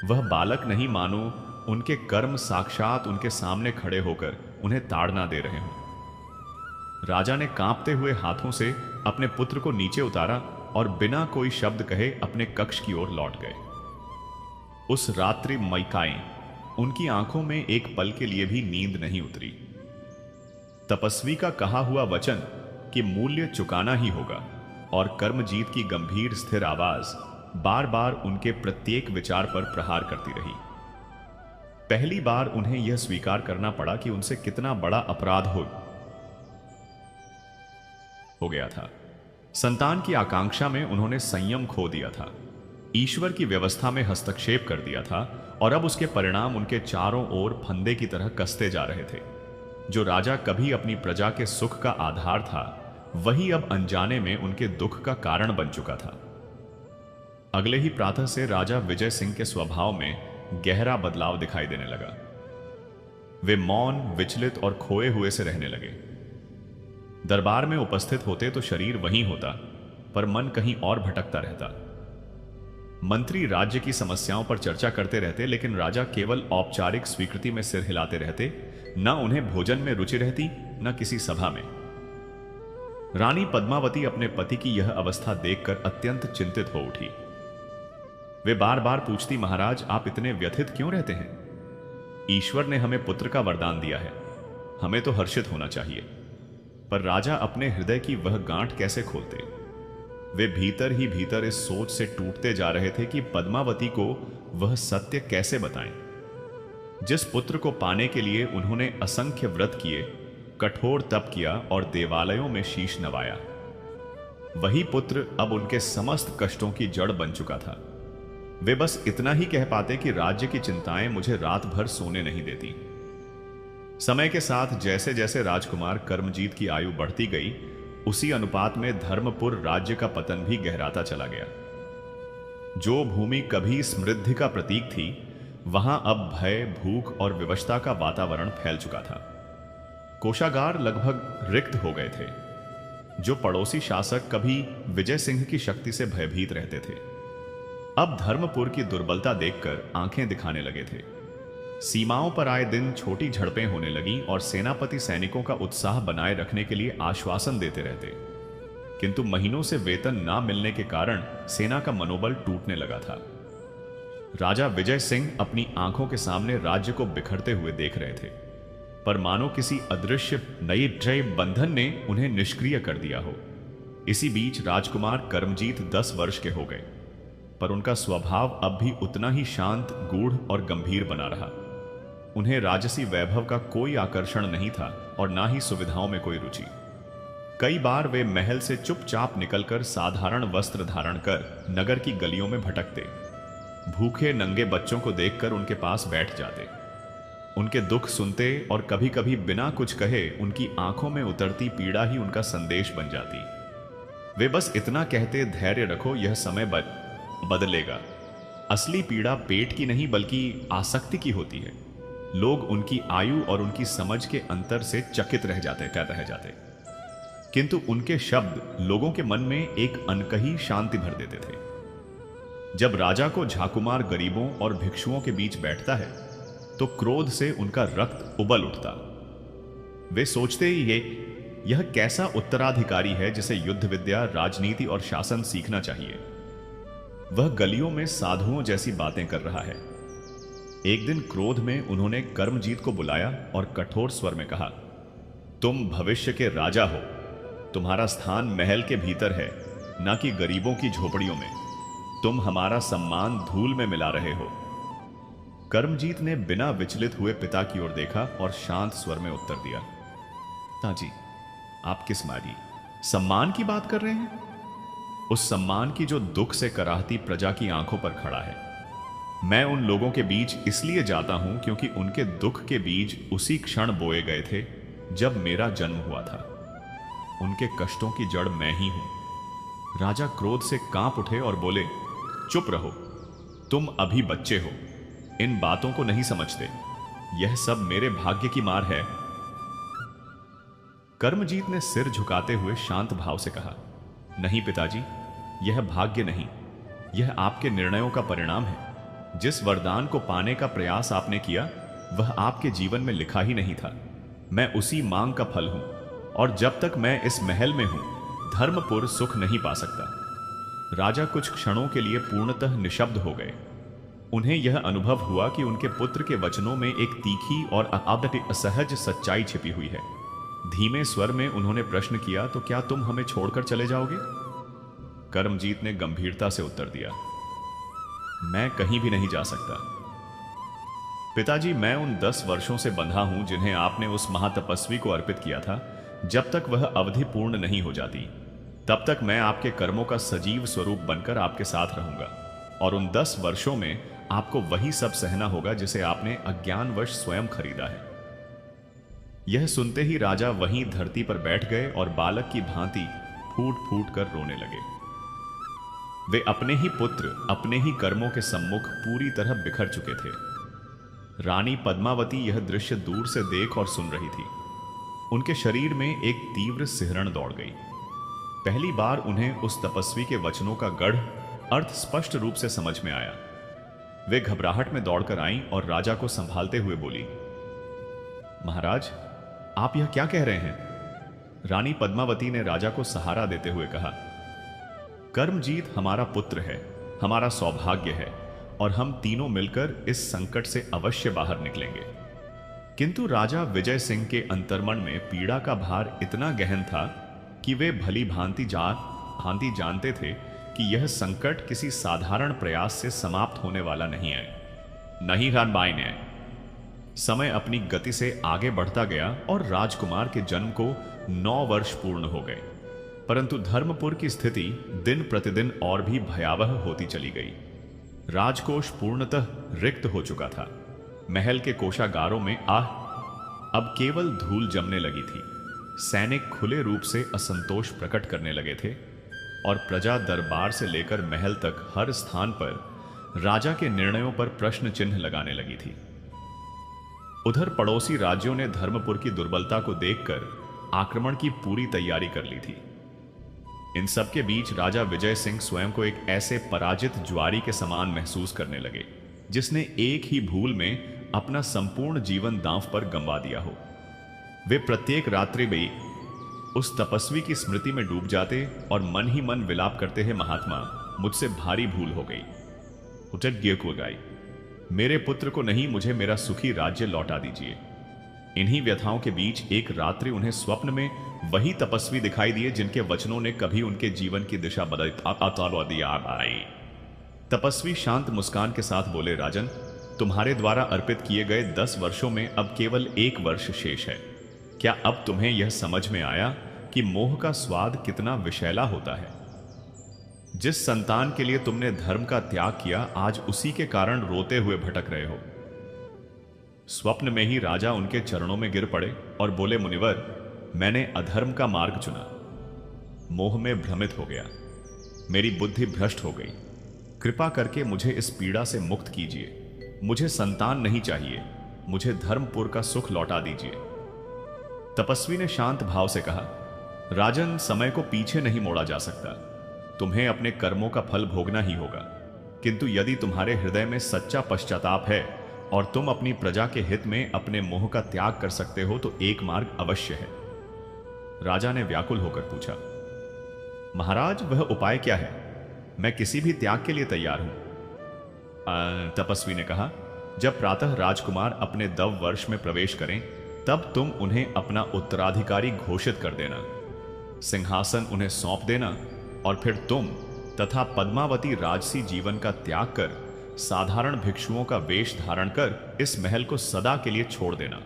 वह बालक नहीं मानो उनके कर्म साक्षात उनके सामने खड़े होकर उन्हें ताड़ना दे रहे हों। राजा ने कांपते हुए हाथों से अपने पुत्र को नीचे उतारा और बिना कोई शब्द कहे अपने कक्ष की ओर लौट गए। उस रात्रि मैकाएं उनकी आंखों में एक पल के लिए भी नींद नहीं उतरी। तपस्वी का कहा हुआ वचन कि मूल्य चुकाना ही होगा और कर्मजीत की गंभीर स्थिर आवाज बार बार उनके प्रत्येक विचार पर प्रहार करती रही। पहली बार उन्हें यह स्वीकार करना पड़ा कि उनसे कितना बड़ा अपराध हो गया था। संतान की आकांक्षा में उन्होंने संयम खो दिया था, ईश्वर की व्यवस्था में हस्तक्षेप कर दिया था और अब उसके परिणाम उनके चारों ओर फंदे की तरह कसते जा रहे थे। जो राजा कभी अपनी प्रजा के सुख का आधार था, वही अब अनजाने में उनके दुख का कारण बन चुका था। अगले ही प्रातः से राजा विजय सिंह के स्वभाव में गहरा बदलाव दिखाई देने लगा। वे मौन, विचलित और खोए हुए से रहने लगे। दरबार में उपस्थित होते तो शरीर वहीं होता, पर मन कहीं और भटकता रहता। मंत्री राज्य की समस्याओं पर चर्चा करते रहते, लेकिन राजा केवल औपचारिक स्वीकृति में सिर हिलाते रहते। न उन्हें भोजन में रुचि रहती, न किसी सभा में। रानी पद्मावती अपने पति की यह अवस्था देखकर अत्यंत चिंतित हो उठी। वे बार बार पूछती, महाराज आप इतने व्यथित क्यों रहते हैं? ईश्वर ने हमें पुत्र का वरदान दिया है, हमें तो हर्षित होना चाहिए। पर राजा अपने हृदय की वह गांठ कैसे खोलते? वे भीतर ही भीतर इस सोच से टूटते जा रहे थे कि पद्मावती को वह सत्य कैसे बताएं। जिस पुत्र को पाने के लिए उन्होंने असंख्य व्रत किए, कठोर तप किया और देवालयों में शीश नवाया, वही पुत्र अब उनके समस्त कष्टों की जड़ बन चुका था। वे बस इतना ही कह पाते कि राज्य की चिंताएं मुझे रात भर सोने नहीं देती। समय के साथ जैसे जैसे राजकुमार कर्मजीत की आयु बढ़ती गई, उसी अनुपात में धर्मपुर राज्य का पतन भी गहराता चला गया। जो भूमि कभी समृद्धि का प्रतीक थी, वहां अब भय, भूख और विवशता का वातावरण फैल चुका था। कोषागार लगभग रिक्त हो गए थे। जो पड़ोसी शासक कभी विजय सिंह की शक्ति से भयभीत रहते थे, अब धर्मपुर की दुर्बलता देखकर आंखें दिखाने लगे थे। सीमाओं पर आए दिन छोटी झड़पें होने लगी और सेनापति सैनिकों का उत्साह बनाए रखने के लिए आश्वासन देते रहते, किंतु महीनों से वेतन ना मिलने के कारण सेना का मनोबल टूटने लगा था। राजा विजय सिंह अपनी आंखों के सामने राज्य को बिखरते हुए देख रहे थे, पर मानो किसी अदृश्य नई ड्राई बंधन ने उन्हें निष्क्रिय कर दिया हो। इसी बीच राजकुमार कर्मजीत 10 वर्ष के हो गए, पर उनका स्वभाव अब भी उतना ही शांत, गूढ़ और गंभीर बना रहा। उन्हें राजसी वैभव का कोई आकर्षण नहीं था और ना ही सुविधाओं में कोई रुचि। कई बार वे महल से चुपचाप निकलकर साधारण वस्त्र धारण कर नगर की गलियों में भटकते, भूखे नंगे बच्चों को देखकर उनके पास बैठ जाते, उनके दुख सुनते और कभी कभी बिना कुछ कहे उनकी आंखों में उतरती पीड़ा ही उनका संदेश बन जाती। वे बस इतना कहते, धैर्य रखो, यह समय बदलेगा। असली पीड़ा पेट की नहीं बल्कि आसक्ति की होती है। लोग उनकी आयु और उनकी समझ के अंतर से चकित रह जाते, किंतु उनके शब्द लोगों के मन में एक अनकही शांति भर देते थे। जब राजा को झाकुमार गरीबों और भिक्षुओं के बीच बैठता है, तो क्रोध से उनका रक्त उबल उठता। वे सोचते ही यह कैसा उत्तराधिकारी है जिसे युद्ध विद्या, राजनीति और शासन सीखना चाहिए। वह गलियों में साधुओं जैसी बातें कर रहा है। एक दिन क्रोध में उन्होंने कर्मजीत को बुलाया और कठोर स्वर में कहा, तुम भविष्य के राजा हो, तुम्हारा स्थान महल के भीतर है, ना कि गरीबों की झोपड़ियों में। तुम हमारा सम्मान धूल में मिला रहे हो। कर्मजीत ने बिना विचलित हुए पिता की ओर देखा और शांत स्वर में उत्तर दिया, पिताजी, आप किस मारी सम्मान की बात कर रहे हैं? उस सम्मान की जो दुख से कराहती प्रजा की आंखों पर खड़ा है। मैं उन लोगों के बीच इसलिए जाता हूं क्योंकि उनके दुख के बीज उसी क्षण बोए गए थे जब मेरा जन्म हुआ था। उनके कष्टों की जड़ मैं ही हूं। राजा क्रोध से कांप उठे और बोले, चुप रहो, तुम अभी बच्चे हो, इन बातों को नहीं समझते। यह सब मेरे भाग्य की मार है। कर्मजीत ने सिर झुकाते हुए शांत भाव से कहा, नहीं पिताजी, यह भाग्य नहीं, यह आपके निर्णयों का परिणाम है। जिस वरदान को पाने का प्रयास आपने किया वह आपके जीवन में लिखा ही नहीं था। मैं उसी मांग का फल हूं, और जब तक मैं इस महल में हूं धर्मपुर सुख नहीं पा सकता। राजा कुछ क्षणों के लिए पूर्णतः निशब्द हो गए। उन्हें यह अनुभव हुआ कि उनके पुत्र के वचनों में एक तीखी और असहज सच्चाई छिपी हुई है। धीमे स्वर में उन्होंने प्रश्न किया, तो क्या तुम हमें छोड़कर चले जाओगे? कर्मजीत ने गंभीरता से उत्तर दिया, मैं कहीं भी नहीं जा सकता। पिताजी, मैं उन 10 वर्षों से बंधा हूं जिन्हें आपने उस महातपस्वी को अर्पित किया था। जब तक वह अवधि पूर्ण नहीं हो जाती तब तक मैं आपके कर्मों का सजीव स्वरूप बनकर आपके साथ रहूंगा, और उन 10 वर्षों में आपको वही सब सहना होगा जिसे आपने अज्ञानवश स्वयं खरीदा है। यह सुनते ही राजा वहीं धरती पर बैठ गए और बालक की भांति फूट फूट कर रोने लगे। वे अपने ही पुत्र, अपने ही कर्मों के सम्मुख पूरी तरह बिखर चुके थे। रानी पद्मावती यह दृश्य दूर से देख और सुन रही थी। उनके शरीर में एक तीव्र सिहरण दौड़ गई। पहली बार उन्हें उस तपस्वी के वचनों का गढ़ अर्थ स्पष्ट रूप से समझ में आया। वे घबराहट में दौड़कर आईं और राजा को संभालते हुए बोली, महाराज, आप यह क्या कह रहे हैं? रानी पद्मावती ने राजा को सहारा देते हुए कहा, कर्मजीत हमारा पुत्र है, हमारा सौभाग्य है, और हम तीनों मिलकर इस संकट से अवश्य बाहर निकलेंगे। किंतु राजा विजय सिंह के अंतर्मन में पीड़ा का भार इतना गहन था कि वे भली भांति जानते थे कि यह संकट किसी साधारण प्रयास से समाप्त होने वाला नहीं है। नहीं रानबाई ने। समय अपनी गति से आगे बढ़ता गया और राजकुमार के जन्म को 9 वर्ष पूर्ण हो गए, परंतु धर्मपुर की स्थिति दिन प्रतिदिन और भी भयावह होती चली गई। राजकोष पूर्णतः रिक्त हो चुका था। महल के कोषागारों में अब केवल धूल जमने लगी थी। सैनिक खुले रूप से असंतोष प्रकट करने लगे थे, और प्रजा दरबार से लेकर महल तक हर स्थान पर राजा के निर्णयों पर प्रश्न चिन्ह लगाने लगी थी। उधर पड़ोसी राज्यों ने धर्मपुर की दुर्बलता को देखकर आक्रमण की पूरी तैयारी कर ली थी। इन सब के बीच राजा विजय सिंह स्वयं को एक ऐसे पराजित ज्वारी के समान महसूस करने लगे जिसने एक ही भूल में अपना संपूर्ण जीवन दांव पर गंवा दिया हो। वे प्रत्येक रात्रि भी उस तपस्वी की स्मृति में डूब जाते और मन ही मन विलाप करते हैं, महात्मा, मुझसे भारी भूल हो गई, उचट को गई, मेरे पुत्र को नहीं, मुझे मेरा सुखी राज्य लौटा दीजिए। इन्हीं व्यथाओं के बीच एक रात्रि उन्हें स्वप्न में वही तपस्वी दिखाई दिए जिनके वचनों ने कभी उनके जीवन की दिशा बदल दिया। तपस्वी शांत मुस्कान के साथ बोले, राजन, तुम्हारे द्वारा अर्पित किए गए 10 वर्षों में अब केवल 1 वर्ष शेष है। क्या अब तुम्हें यह समझ में आया कि मोह का स्वाद कितना विषैला होता है? जिस संतान के लिए तुमने धर्म का त्याग किया, आज उसी के कारण रोते हुए भटक रहे हो। स्वप्न में ही राजा उनके चरणों में गिर पड़े और बोले, मुनिवर, मैंने अधर्म का मार्ग चुना, मोह में भ्रमित हो गया, मेरी बुद्धि भ्रष्ट हो गई। कृपा करके मुझे इस पीड़ा से मुक्त कीजिए। मुझे संतान नहीं चाहिए, मुझे धर्मपुर का सुख लौटा दीजिए। तपस्वी ने शांत भाव से कहा, राजन, समय को पीछे नहीं मोड़ा जा सकता। तुम्हें अपने कर्मों का फल भोगना ही होगा, किंतु यदि तुम्हारे हृदय में सच्चा पश्चाताप है और तुम अपनी प्रजा के हित में अपने मोह का त्याग कर सकते हो तो एक मार्ग अवश्य है। राजा ने व्याकुल होकर पूछा, महाराज, वह उपाय क्या है? मैं किसी भी त्याग के लिए तैयार हूं। तपस्वी ने कहा, जब प्रातः राजकुमार अपने 10 वर्ष में प्रवेश करें तब तुम उन्हें अपना उत्तराधिकारी घोषित कर देना, सिंहासन उन्हें सौंप देना, और फिर तुम तथा पद्मावती राजसी जीवन का त्याग कर साधारण भिक्षुओं का वेश धारण कर इस महल को सदा के लिए छोड़ देना।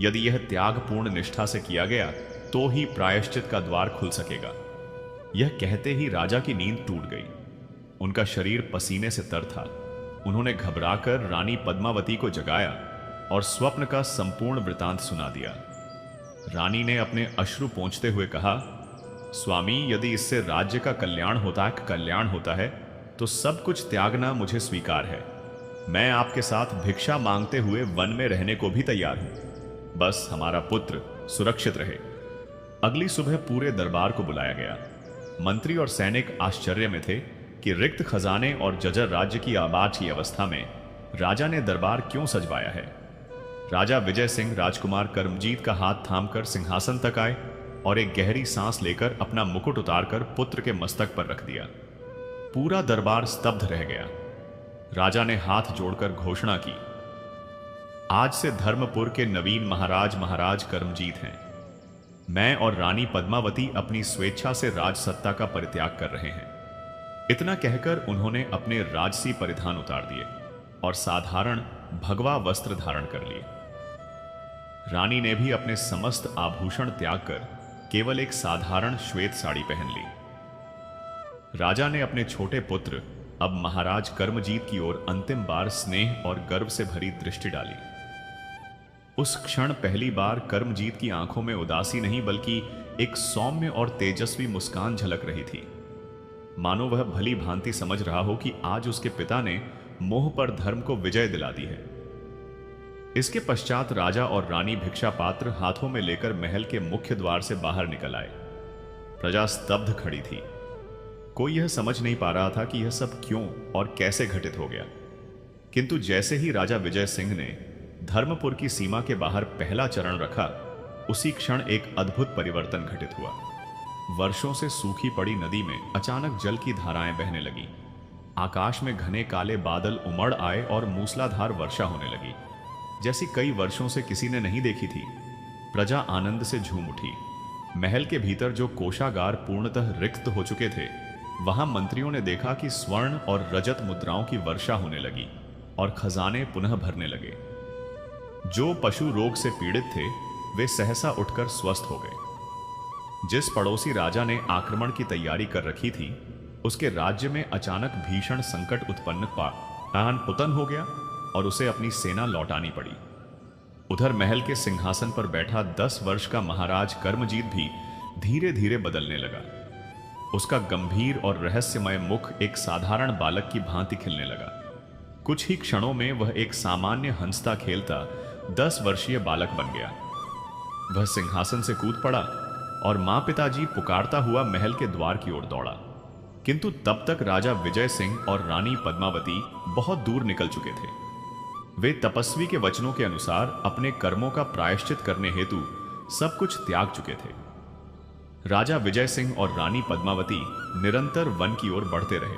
यदि यह त्याग पूर्ण निष्ठा से किया गया तो ही प्रायश्चित का द्वार खुल सकेगा। यह कहते ही राजा की नींद टूट गई। उनका शरीर पसीने से तर था। उन्होंने घबराकर रानी पद्मावती को जगाया और स्वप्न का संपूर्ण वृतांत सुना दिया। रानी ने अपने अश्रु पोंछते हुए कहा, स्वामी, यदि इससे राज्य का कल्याण होता है तो सब कुछ त्यागना मुझे स्वीकार है। मैं आपके साथ भिक्षा मांगते हुए वन में रहने को भी तैयार हूं, बस हमारा पुत्र सुरक्षित रहे। अगली सुबह पूरे दरबार को बुलाया गया। मंत्री और सैनिक आश्चर्य में थे कि रिक्त खजाने और जजर राज्य की आबाद की अवस्था में राजा ने दरबार क्यों सजवाया है। राजा विजय सिंह राजकुमार कर्मजीत का हाथ थामकर सिंहासन तक आए और एक गहरी सांस लेकर अपना मुकुट उतारकर पुत्र के मस्तक पर रख दिया। पूरा दरबार स्तब्ध रह गया। राजा ने हाथ जोड़कर घोषणा की, आज से धर्मपुर के नवीन महाराज कर्मजीत हैं। मैं और रानी पद्मावती अपनी स्वेच्छा से राज सत्ता का परित्याग कर रहे हैं। इतना कहकर उन्होंने अपने राजसी परिधान उतार दिए और साधारण भगवा वस्त्र धारण कर लिए। रानी ने भी अपने समस्त आभूषण त्याग कर केवल एक साधारण श्वेत साड़ी पहन ली। राजा ने अपने छोटे पुत्र अब महाराज कर्मजीत की ओर अंतिम बार स्नेह और गर्व से भरी दृष्टि डाली। उस क्षण पहली बार कर्मजीत की आंखों में उदासी नहीं बल्कि एक सौम्य और तेजस्वी मुस्कान झलक रही थी, मानो वह भली भांति समझ रहा हो कि आज उसके पिता ने मोह पर धर्म को विजय दिला दी है। इसके पश्चात राजा और रानी भिक्षा पात्र हाथों में लेकर महल के मुख्य द्वार से बाहर निकल आए। प्रजा स्तब्ध खड़ी थी। कोई यह समझ नहीं पा रहा था कि यह सब क्यों और कैसे घटित हो गया। किंतु जैसे ही राजा विजय सिंह ने धर्मपुर की सीमा के बाहर पहला चरण रखा, उसी क्षण एक अद्भुत परिवर्तन घटित हुआ। वर्षों से सूखी पड़ी नदी में अचानक जल की धाराएं बहने लगी। आकाश में घने काले बादल उमड़ आए और मूसलाधार वर्षा होने लगी, जैसी कई वर्षों से किसी ने नहीं देखी थी। प्रजा आनंद से झूम उठी। महल के भीतर जो कोषागार पूर्णतः रिक्त हो चुके थे, वहां मंत्रियों ने देखा कि स्वर्ण और रजत मुद्राओं की वर्षा होने लगी और खजाने पुनः भरने लगे। जो पशु रोग से पीड़ित थे, वे सहसा उठकर स्वस्थ हो गए। जिस पड़ोसी राजा ने आक्रमण की तैयारी कर रखी थी, उसके राज्य में अचानक भीषण संकट उत्पन्न प्राण पुतन हो गया और उसे अपनी सेना लौटानी पड़ी। उधर महल के सिंहासन पर बैठा 10 वर्ष का महाराज कर्मजीत भी धीरे धीरे बदलने लगा। उसका गंभीर और रहस्यमय मुख एक साधारण बालक की भांति खिलने लगा। कुछ ही क्षणों में वह एक सामान्य हंसता खेलता 10 वर्षीय बालक बन गया। वह सिंहासन से कूद पड़ा और मां पिताजी पुकारता हुआ महल के द्वार की ओर दौड़ा। किंतु तब तक राजा विजय सिंह और रानी पद्मावती बहुत दूर निकल चुके थे। वे तपस्वी के वचनों के अनुसार अपने कर्मों का प्रायश्चित करने हेतु सब कुछ त्याग चुके थे। राजा विजय सिंह और रानी पद्मावती निरंतर वन की ओर बढ़ते रहे।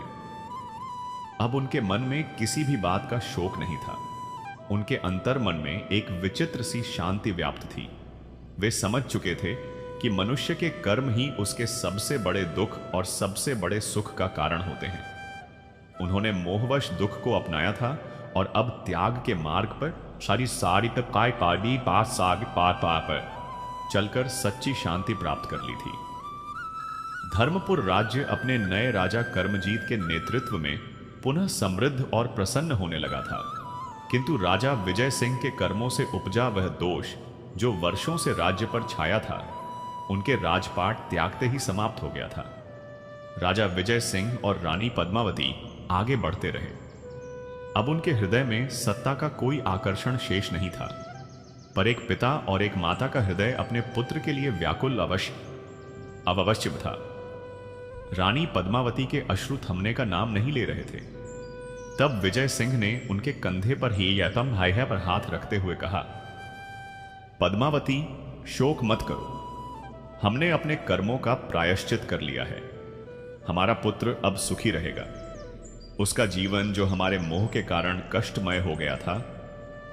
अब उनके मन में किसी भी बात का शोक नहीं था। उनके अंतर मन में एक विचित्र सी शांति व्याप्त थी। वे समझ चुके थे कि मनुष्य के कर्म ही उसके सबसे बड़े दुख और सबसे बड़े सुख का कारण होते हैं। उन्होंने मोहवश दुख को अपनाया था और अब त्याग के मार्ग पर सारी पर चलकर सच्ची शांति प्राप्त कर ली थी। धर्मपुर राज्य अपने नए राजा कर्मजीत के नेतृत्व में पुनः समृद्ध और प्रसन्न होने लगा था। किंतु राजा विजय सिंह के कर्मों से उपजा वह दोष जो वर्षों से राज्य पर छाया था, उनके राजपाट त्यागते ही समाप्त हो गया था। राजा विजय सिंह और रानी पद्मावती आगे बढ़ते रहे। अब उनके हृदय में सत्ता का कोई आकर्षण शेष नहीं था, पर एक पिता और एक माता का हृदय अपने पुत्र के लिए व्याकुल अवश्य था। रानी पद्मावती के अश्रु थमने का नाम नहीं ले रहे थे। तब विजय सिंह ने उनके कंधे पर ही यतम भाई पर हाथ रखते हुए कहा, पद्मावती, शोक मत करो। हमने अपने कर्मों का प्रायश्चित कर लिया है। हमारा पुत्र अब सुखी रहेगा। उसका जीवन जो हमारे मोह के कारण कष्टमय हो गया था,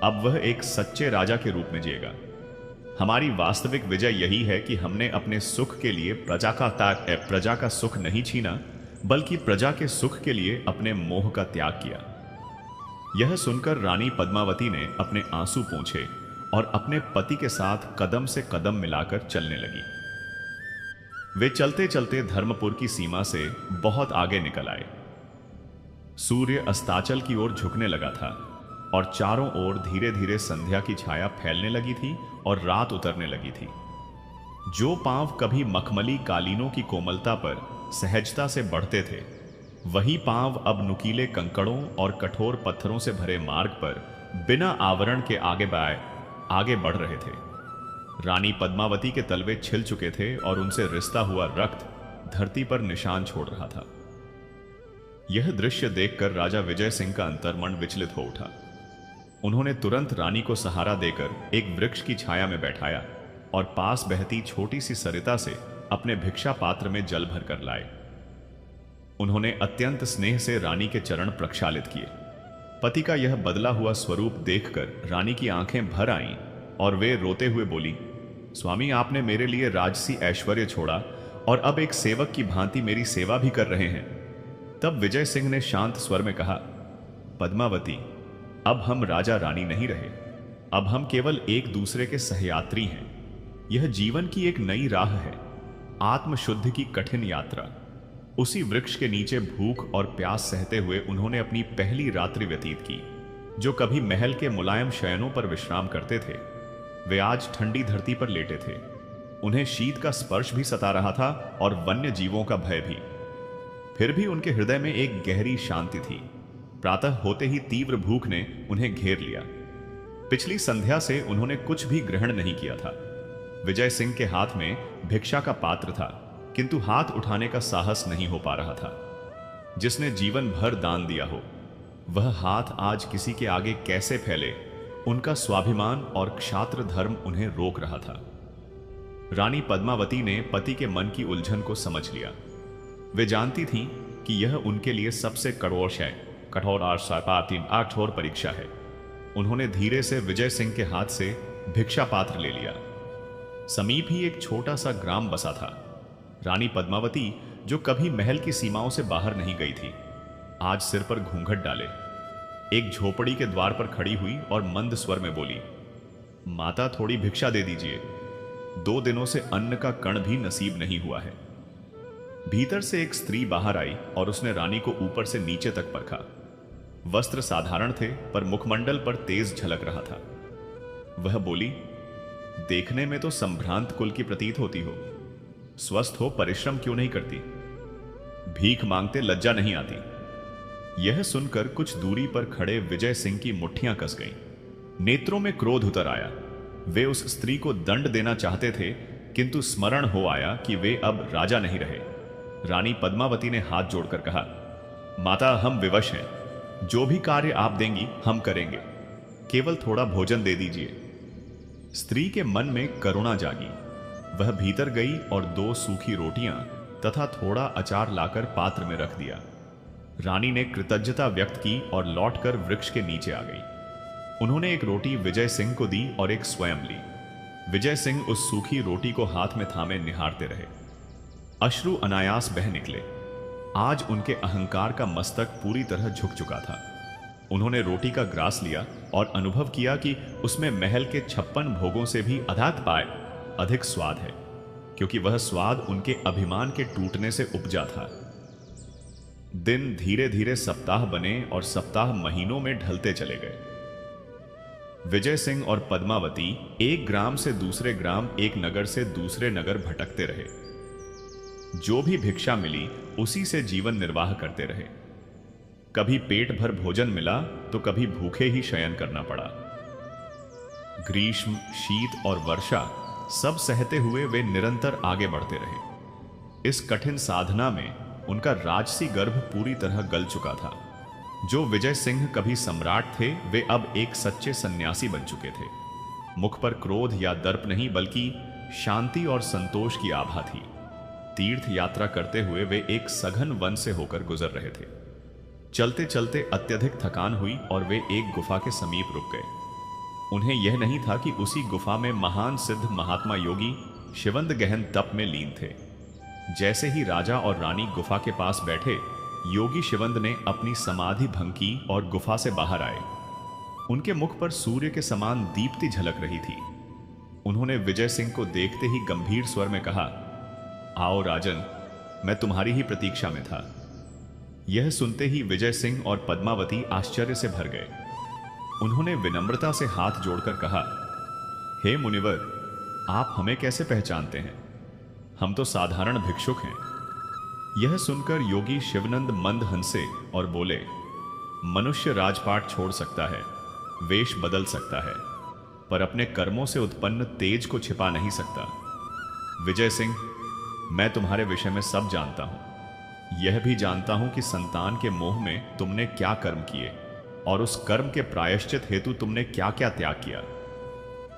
अब वह एक सच्चे राजा के रूप में जिएगा। हमारी वास्तविक विजय यही है कि हमने अपने सुख के लिए प्रजा का सुख नहीं छीना, बल्कि प्रजा के सुख के लिए अपने मोह का त्याग किया। यह सुनकर रानी पद्मावती ने अपने आंसू पोंछे और अपने पति के साथ कदम से कदम मिलाकर चलने लगी। वे चलते चलते धर्मपुर की सीमा से बहुत आगे निकल आए। सूर्य अस्ताचल की ओर झुकने लगा था और चारों ओर धीरे धीरे संध्या की छाया फैलने लगी थी और रात उतरने लगी थी। जो पांव कभी मखमली कालीनों की कोमलता पर सहजता से बढ़ते थे, वही पांव अब नुकीले कंकड़ों और कठोर पत्थरों से भरे मार्ग पर बिना आवरण के आगे बढ़ रहे थे। रानी पद्मावती के तलवे छिल चुके थे और उनसे रिसता हुआ रक्त धरती पर निशान छोड़ रहा था। यह दृश्य देखकर राजा विजय सिंह का अंतर्मन विचलित हो उठा। उन्होंने तुरंत रानी को सहारा देकर एक वृक्ष की छाया में बैठाया और पास बहती छोटी सी सरिता से अपने भिक्षा पात्र में जल भर कर लाए। उन्होंने अत्यंत स्नेह से रानी के चरण प्रक्षालित किए। पति का यह बदला हुआ स्वरूप देखकर रानी की आंखें भर आईं और वे रोते हुए बोली, स्वामी, आपने मेरे लिए राजसी ऐश्वर्य छोड़ा और अब एक सेवक की भांति मेरी सेवा भी कर रहे हैं। तब विजय सिंह ने शांत स्वर में कहा, पद्मावती, अब हम राजा रानी नहीं रहे, अब हम केवल एक दूसरे के सहयात्री हैं। यह जीवन की एक नई राह है, आत्मशुद्धि की कठिन यात्रा। उसी वृक्ष के नीचे भूख और प्यास सहते हुए उन्होंने अपनी पहली रात्रि व्यतीत की। जो कभी महल के मुलायम शयनों पर विश्राम करते थे, वे आज ठंडी धरती पर लेटे थे। उन्हें शीत का स्पर्श भी सता रहा था और वन्य जीवों का भय भी। फिर भी उनके हृदय में एक गहरी शांति थी। प्रातः होते ही तीव्र भूख ने उन्हें घेर लिया। पिछली संध्या से उन्होंने कुछ भी ग्रहण नहीं किया था। विजय सिंह के हाथ में भिक्षा का पात्र था, किंतु हाथ उठाने का साहस नहीं हो पा रहा था। जिसने जीवन भर दान दिया हो, वह हाथ आज किसी के आगे कैसे फैले, उनका स्वाभिमान और क्षात्र धर्म उन्हें रोक रहा था। रानी पद्मावती ने पति के मन की उलझन को समझ लिया। वे जानती थीं कि यह उनके लिए सबसे कठोर परीक्षा है। उन्होंने धीरे से विजय सिंह के हाथ से भिक्षा पात्र ले लिया। समीप ही एक छोटा सा ग्राम बसा था। रानी पद्मावती, जो कभी महल की सीमाओं से बाहर नहीं गई थी, आज सिर पर घूंघट डाले एक झोपड़ी के द्वार पर खड़ी हुई और मंद स्वर में बोली, माता, थोड़ी भिक्षा दे दीजिए। 2 दिनों से अन्न का कण भी नसीब नहीं हुआ है। भीतर से एक स्त्री बाहर आई और उसने रानी को ऊपर से नीचे तक परखा। वस्त्र साधारण थे, पर मुखमंडल पर तेज झलक रहा था। वह बोली, देखने में तो संभ्रांत कुल की प्रतीत होती हो। स्वस्थ हो, परिश्रम क्यों नहीं करती? भीख मांगते लज्जा नहीं आती? यह सुनकर कुछ दूरी पर खड़े विजय सिंह की मुट्ठियां कस गईं। नेत्रों में क्रोध उतर आया। वे उस स्त्री को दंड देना चाहते थे, किंतु स्मरण हो आया कि वे अब राजा नहीं रहे। रानी पद्मावती ने हाथ जोड़कर कहा, माता, हम विवश हैं। जो भी कार्य आप देंगी हम करेंगे। केवल थोड़ा भोजन दे दीजिए। स्त्री के मन में करुणा जागी। वह भीतर गई और 2 सूखी रोटियां तथा थोड़ा अचार लाकर पात्र में रख दिया। रानी ने कृतज्ञता व्यक्त की और लौटकर वृक्ष के नीचे आ गई। उन्होंने एक रोटी विजय सिंह को दी और एक स्वयं ली। विजय सिंह उस सूखी रोटी को हाथ में थामे निहारते रहे। अश्रु अनायास बह निकले। आज उनके अहंकार का मस्तक पूरी तरह झुक चुका था। उन्होंने रोटी का ग्रास लिया और अनुभव किया कि उसमें महल के 56 भोगों से भी अधिक स्वाद है, क्योंकि वह स्वाद उनके अभिमान के टूटने से उपजा था। दिन धीरे धीरे सप्ताह बने और सप्ताह महीनों में ढलते चले गए। विजय सिंह और पद्मावती एक ग्राम से दूसरे ग्राम, एक नगर से दूसरे नगर भटकते रहे। जो भी भिक्षा मिली उसी से जीवन निर्वाह करते रहे। कभी पेट भर भोजन मिला तो कभी भूखे ही शयन करना पड़ा। ग्रीष्म, शीत और वर्षा सब सहते हुए वे निरंतर आगे बढ़ते रहे। इस कठिन साधना में उनका राजसी गर्भ पूरी तरह गल चुका था। जो विजय सिंह कभी सम्राट थे, वे अब एक सच्चे सन्यासी बन चुके थे। मुख पर क्रोध या दर्प नहीं, बल्कि शांति और संतोष की आभा थी। तीर्थ यात्रा करते हुए वे एक सघन वन से होकर गुजर रहे थे। चलते चलते अत्यधिक थकान हुई और वे एक गुफा के समीप रुक गए। उन्हें यह नहीं था कि उसी गुफा में महान सिद्ध महात्मा योगी शिवंद गहन तप में लीन थे। जैसे ही राजा और रानी गुफा के पास बैठे, योगी शिवंद ने अपनी समाधि भंग की और गुफा से बाहर आए। उनके मुख पर सूर्य के समान दीप्ति झलक रही थी। उन्होंने विजय सिंह को देखते ही गंभीर स्वर में कहा, आओ राजन, मैं तुम्हारी ही प्रतीक्षा में था। यह सुनते ही विजय सिंह और पद्मावती आश्चर्य से भर गए। उन्होंने विनम्रता से हाथ जोड़कर कहा, हे मुनिवर, आप हमें कैसे पहचानते हैं? हम तो साधारण भिक्षुक हैं। यह सुनकर योगी शिवनंद मंद हंसे और बोले, मनुष्य राजपाट छोड़ सकता है, वेश बदल सकता है, पर अपने कर्मों से उत्पन्न तेज को छिपा नहीं सकता। विजय सिंह, मैं तुम्हारे विषय में सब जानता हूं। यह भी जानता हूं कि संतान के मोह में तुमने क्या कर्म किए और उस कर्म के प्रायश्चित हेतु तुमने क्या क्या त्याग किया।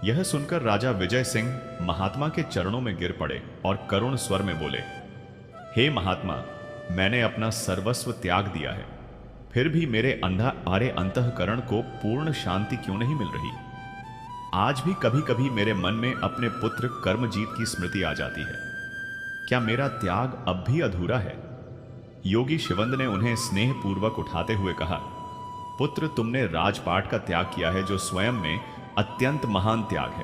यह सुनकर राजा विजय सिंह महात्मा के चरणों में गिर पड़े और करुण स्वर में बोले, हे महात्मा, मैंने अपना सर्वस्व त्याग दिया है, फिर भी मेरे अंधारे अंतःकरण को पूर्ण शांति क्यों नहीं मिल रही? आज भी कभी कभी मेरे मन में अपने पुत्र कर्मजीत की स्मृति आ जाती है। क्या मेरा त्याग अब भी अधूरा है? योगी शिवंद ने उन्हें स्नेहपूर्वक उठाते हुए कहा, पुत्र, तुमने राजपाट का त्याग किया है, जो स्वयं में अत्यंत महान त्याग है।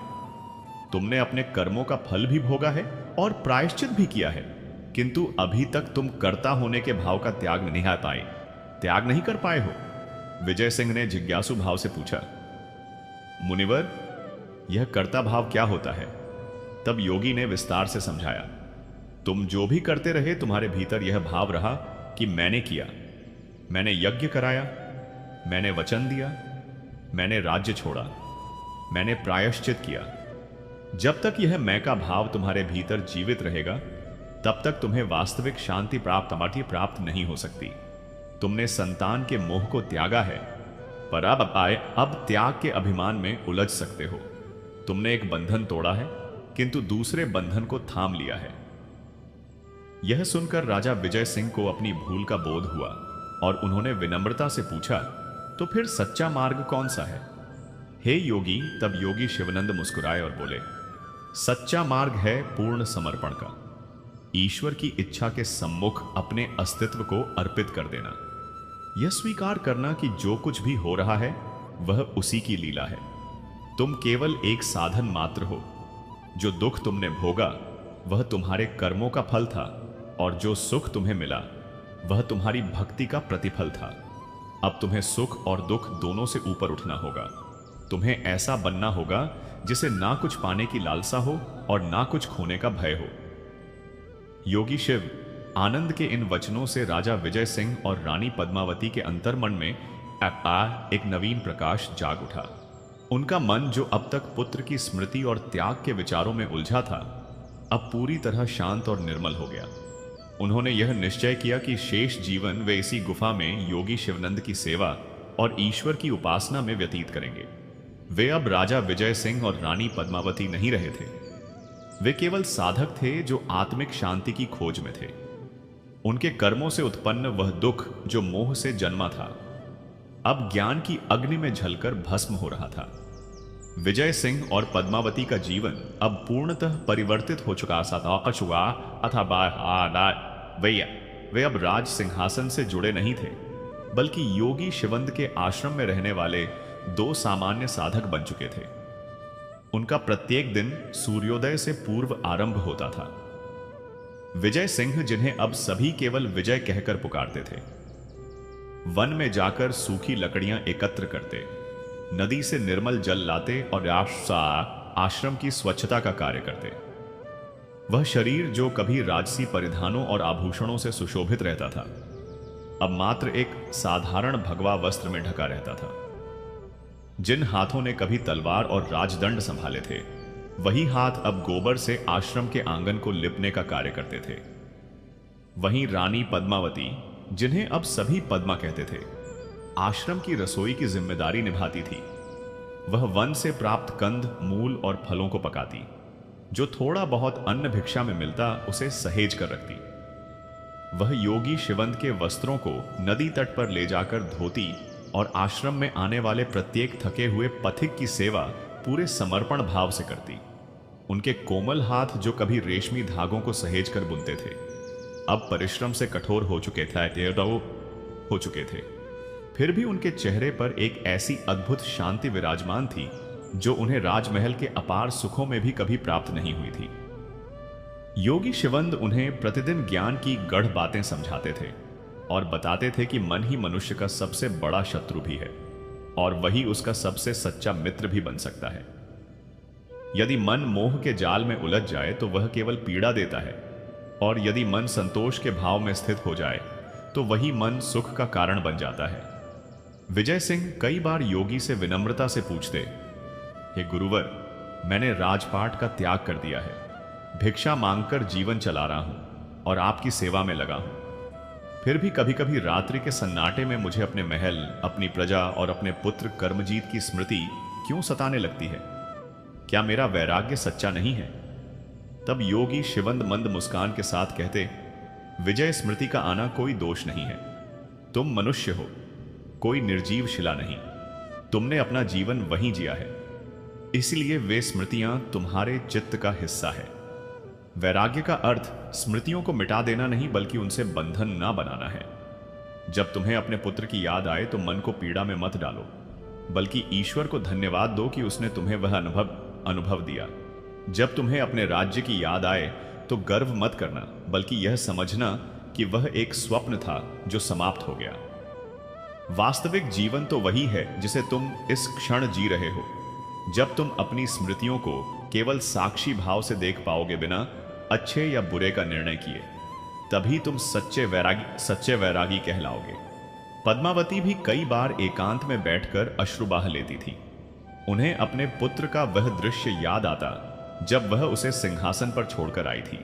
तुमने अपने कर्मों का फल भी भोगा है और प्रायश्चित भी किया है, किंतु अभी तक तुम कर्ता होने के भाव का त्याग नहीं कर पाए हो। विजय सिंह ने जिज्ञासु भाव से पूछा, मुनिवर, यह कर्ता भाव क्या होता है? तब योगी ने विस्तार से समझाया, तुम जो भी करते रहे, तुम्हारे भीतर यह भाव रहा कि मैंने किया, मैंने यज्ञ कराया, मैंने वचन दिया, मैंने राज्य छोड़ा, मैंने प्रायश्चित किया। जब तक यह मैं का भाव तुम्हारे भीतर जीवित रहेगा, तब तक तुम्हें वास्तविक शांति प्राप्त नहीं हो सकती। तुमने संतान के मोह को त्यागा है, पर अब त्याग के अभिमान में उलझ सकते हो। तुमने एक बंधन तोड़ा है, किंतु दूसरे बंधन को थाम लिया है। यह सुनकर राजा विजय सिंह को अपनी भूल का बोध हुआ और उन्होंने विनम्रता से पूछा, तो फिर सच्चा मार्ग कौन सा है? हे योगी, तब योगी शिवनंद मुस्कुराए और बोले, सच्चा मार्ग है पूर्ण समर्पण का। ईश्वर की इच्छा के सम्मुख अपने अस्तित्व को अर्पित कर देना। यह स्वीकार करना कि जो कुछ भी हो रहा है वह उसी की लीला है। तुम केवल एक साधन मात्र हो। जो दुख तुमने भोगा वह तुम्हारे कर्मों का फल था, और जो सुख तुम्हें मिला वह तुम्हारी भक्ति का प्रतिफल था। अब तुम्हें सुख और दुख दोनों से ऊपर उठना होगा। तुम्हें ऐसा बनना होगा जिसे ना कुछ पाने की लालसा हो और ना कुछ खोने का भय हो। योगी शिव आनंद के इन वचनों से राजा विजय सिंह और रानी पद्मावती के अंतर्मन में एक नवीन प्रकाश जाग उठा। उनका मन, जो अब तक पुत्र की स्मृति और त्याग के विचारों में उलझा था, अब पूरी तरह शांत और निर्मल हो गया। उन्होंने यह निश्चय किया कि शेष जीवन वे इसी गुफा में योगी शिवनंद की सेवा और ईश्वर की उपासना में व्यतीत करेंगे। वे अब राजा विजय सिंह और रानी पद्मावती नहीं रहे थे। वे केवल साधक थे जो आत्मिक शांति की खोज में थे। उनके कर्मों से उत्पन्न वह दुख जो मोह से जन्मा था, अब ज्ञान की अग्नि में जलकर भस्म हो रहा था। विजय सिंह और पद्मावती का जीवन अब पूर्णतः परिवर्तित हो चुका था। वे अब राज सिंहासन से जुड़े नहीं थे, बल्कि योगी शिवंद के आश्रम में रहने वाले दो सामान्य साधक बन चुके थे। उनका प्रत्येक दिन सूर्योदय से पूर्व आरंभ होता था। विजय सिंह, जिन्हें अब सभी केवल विजय कहकर पुकारते थे, वन में जाकर सूखी लकड़ियां एकत्र करते, नदी से निर्मल जल लाते और आश्रम की स्वच्छता का कार्य करते। वह शरीर जो कभी राजसी परिधानों और आभूषणों से सुशोभित रहता था, अब मात्र एक साधारण भगवा वस्त्र में ढका रहता था। जिन हाथों ने कभी तलवार और राजदंड संभाले थे, वही हाथ अब गोबर से आश्रम के आंगन को लिपने का कार्य करते थे। वहीं रानी पद्मावती, जिन्हें अब सभी पद्मा कहते थे, आश्रम की रसोई की जिम्मेदारी निभाती थी। वह वन से प्राप्त कंद, मूल और फलों को पकाती, जो थोड़ा बहुत अन्न भिक्षा में मिलता उसे सहेज कर रखती। वह योगी शिवंद के वस्त्रों को नदी तट पर ले जाकर धोती और आश्रम में आने वाले प्रत्येक थके हुए पथिक की सेवा पूरे समर्पण भाव से करती। उनके कोमल हाथ, जो कभी रेशमी धागों को सहेज कर बुनते थे, अब परिश्रम से कठोर हो चुके थे। फिर भी उनके चेहरे पर एक ऐसी अद्भुत शांति विराजमान थी जो उन्हें राजमहल के अपार सुखों में भी कभी प्राप्त नहीं हुई थी। योगी शिवंद उन्हें प्रतिदिन ज्ञान की गढ़ बातें समझाते थे और बताते थे कि मन ही मनुष्य का सबसे बड़ा शत्रु भी है और वही उसका सबसे सच्चा मित्र भी बन सकता है। यदि मन मोह के जाल में उलझ जाए तो वह केवल पीड़ा देता है, और यदि मन संतोष के भाव में स्थित हो जाए तो वही मन सुख का कारण बन जाता है। विजय सिंह कई बार योगी से विनम्रता से पूछते, हे गुरुवर, मैंने राजपाट का त्याग कर दिया है, भिक्षा मांगकर जीवन चला रहा हूं और आपकी सेवा में लगा हूं। फिर भी कभी कभी रात्रि के सन्नाटे में मुझे अपने महल, अपनी प्रजा और अपने पुत्र कर्मजीत की स्मृति क्यों सताने लगती है? क्या मेरा वैराग्य सच्चा नहीं है? तब योगी शिवंद मंद मुस्कान के साथ कहते, विजय, स्मृति का आना कोई दोष नहीं है। तुम मनुष्य हो, कोई निर्जीव शिला नहीं। तुमने अपना जीवन वहीं जिया है, इसलिए वे स्मृतियां तुम्हारे चित्त का हिस्सा है। वैराग्य का अर्थ स्मृतियों को मिटा देना नहीं, बल्कि उनसे बंधन ना बनाना है। जब तुम्हें अपने पुत्र की याद आए तो मन को पीड़ा में मत डालो, बल्कि ईश्वर को धन्यवाद दो कि उसने तुम्हें वह अनुभव दिया। जब तुम्हें अपने राज्य की याद आए तो गर्व मत करना, बल्कि यह समझना कि वह एक स्वप्न था जो समाप्त हो गया। वास्तविक जीवन तो वही है जिसे तुम इस क्षण जी रहे हो। जब तुम अपनी स्मृतियों को केवल साक्षी भाव से देख पाओगे, बिना अच्छे या बुरे का निर्णय किए, तभी तुम सच्चे वैरागी कहलाओगे। पद्मावती भी कई बार एकांत में बैठकर अश्रु बहा लेती थी। उन्हें अपने पुत्र का वह दृश्य याद आता जब वह उसे सिंहासन पर छोड़कर आई थी।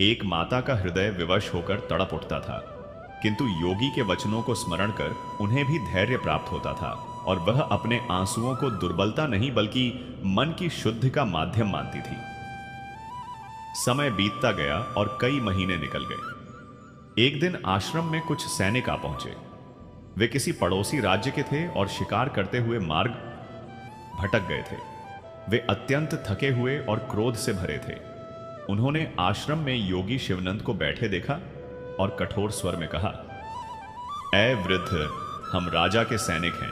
एक माता का हृदय विवश होकर तड़प उठता था, किंतु योगी के वचनों को स्मरण कर उन्हें भी धैर्य प्राप्त होता था, और वह अपने आंसुओं को दुर्बलता नहीं बल्कि मन की शुद्धि का माध्यम मानती थी। समय बीतता गया और कई महीने निकल गए। एक दिन आश्रम में कुछ सैनिक आ पहुंचे। वे किसी पड़ोसी राज्य के थे और शिकार करते हुए मार्ग भटक गए थे। वे अत्यंत थके हुए और क्रोध से भरे थे। उन्होंने आश्रम में योगी शिवनंद को बैठे देखा और कठोर स्वर में कहा, ऐ वृद्ध, हम राजा के सैनिक हैं,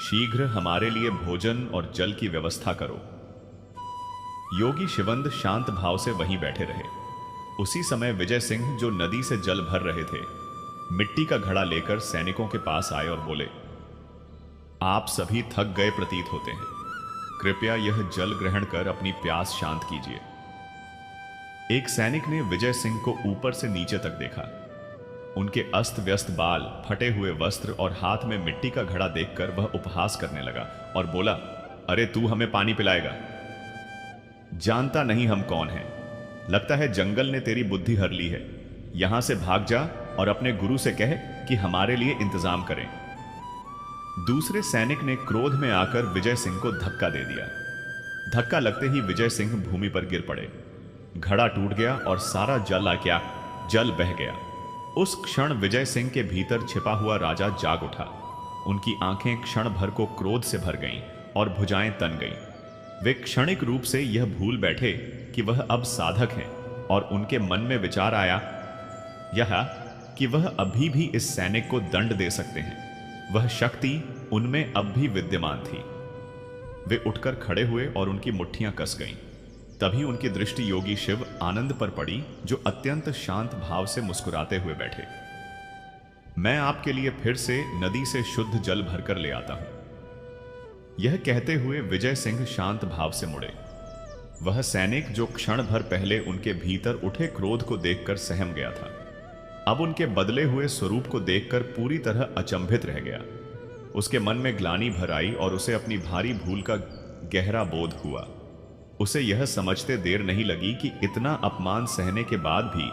शीघ्र हमारे लिए भोजन और जल की व्यवस्था करो। योगी शिवंद शांत भाव से वहीं बैठे रहे। उसी समय विजय सिंह, जो नदी से जल भर रहे थे, मिट्टी का घड़ा लेकर सैनिकों के पास आए और बोले, आप सभी थक गए प्रतीत होते हैं, कृपया यह जल ग्रहण कर अपनी प्यास शांत कीजिए। एक सैनिक ने विजय सिंह को ऊपर से नीचे तक देखा। उनके अस्त व्यस्त बाल, फटे हुए वस्त्र और हाथ में मिट्टी का घड़ा देखकर वह उपहास करने लगा और बोला, अरे तू हमें पानी पिलाएगा? जानता नहीं हम कौन हैं। लगता है जंगल ने तेरी बुद्धि हर ली है। यहां से भाग जा और अपने गुरु से कह कि हमारे लिए इंतजाम करें। दूसरे सैनिक ने क्रोध में आकर विजय सिंह को धक्का दे दिया। धक्का लगते ही विजय सिंह भूमि पर गिर पड़े। घड़ा टूट गया और सारा जल बह गया। उस क्षण विजय सिंह के भीतर छिपा हुआ राजा जाग उठा। उनकी आंखें क्षण भर को क्रोध से भर गईं और भुजाएं तन गईं। वे क्षणिक रूप से यह भूल बैठे कि वह अब साधक हैं, और उनके मन में विचार आया यह कि वह अभी भी इस सैनिक को दंड दे सकते हैं। वह शक्ति उनमें अब भी विद्यमान थी। वे उठकर खड़े हुए और उनकी मुट्ठियां कस गईं। तभी उनकी दृष्टि योगी शिव आनंद पर पड़ी, जो अत्यंत शांत भाव से मुस्कुराते हुए बैठे। मैं आपके लिए फिर से नदी से शुद्ध जल भरकर ले आता हूं। यह कहते हुए विजय सिंह शांत भाव से मुड़े। वह सैनिक जो क्षण भर पहले उनके भीतर उठे क्रोध को देखकर सहम गया था, अब उनके बदले हुए स्वरूप को देखकर पूरी तरह अचंभित रह गया। उसके मन में ग्लानि भर आई और उसे अपनी भारी भूल का गहरा बोध हुआ। उसे यह समझते देर नहीं लगी कि इतना अपमान सहने के बाद भी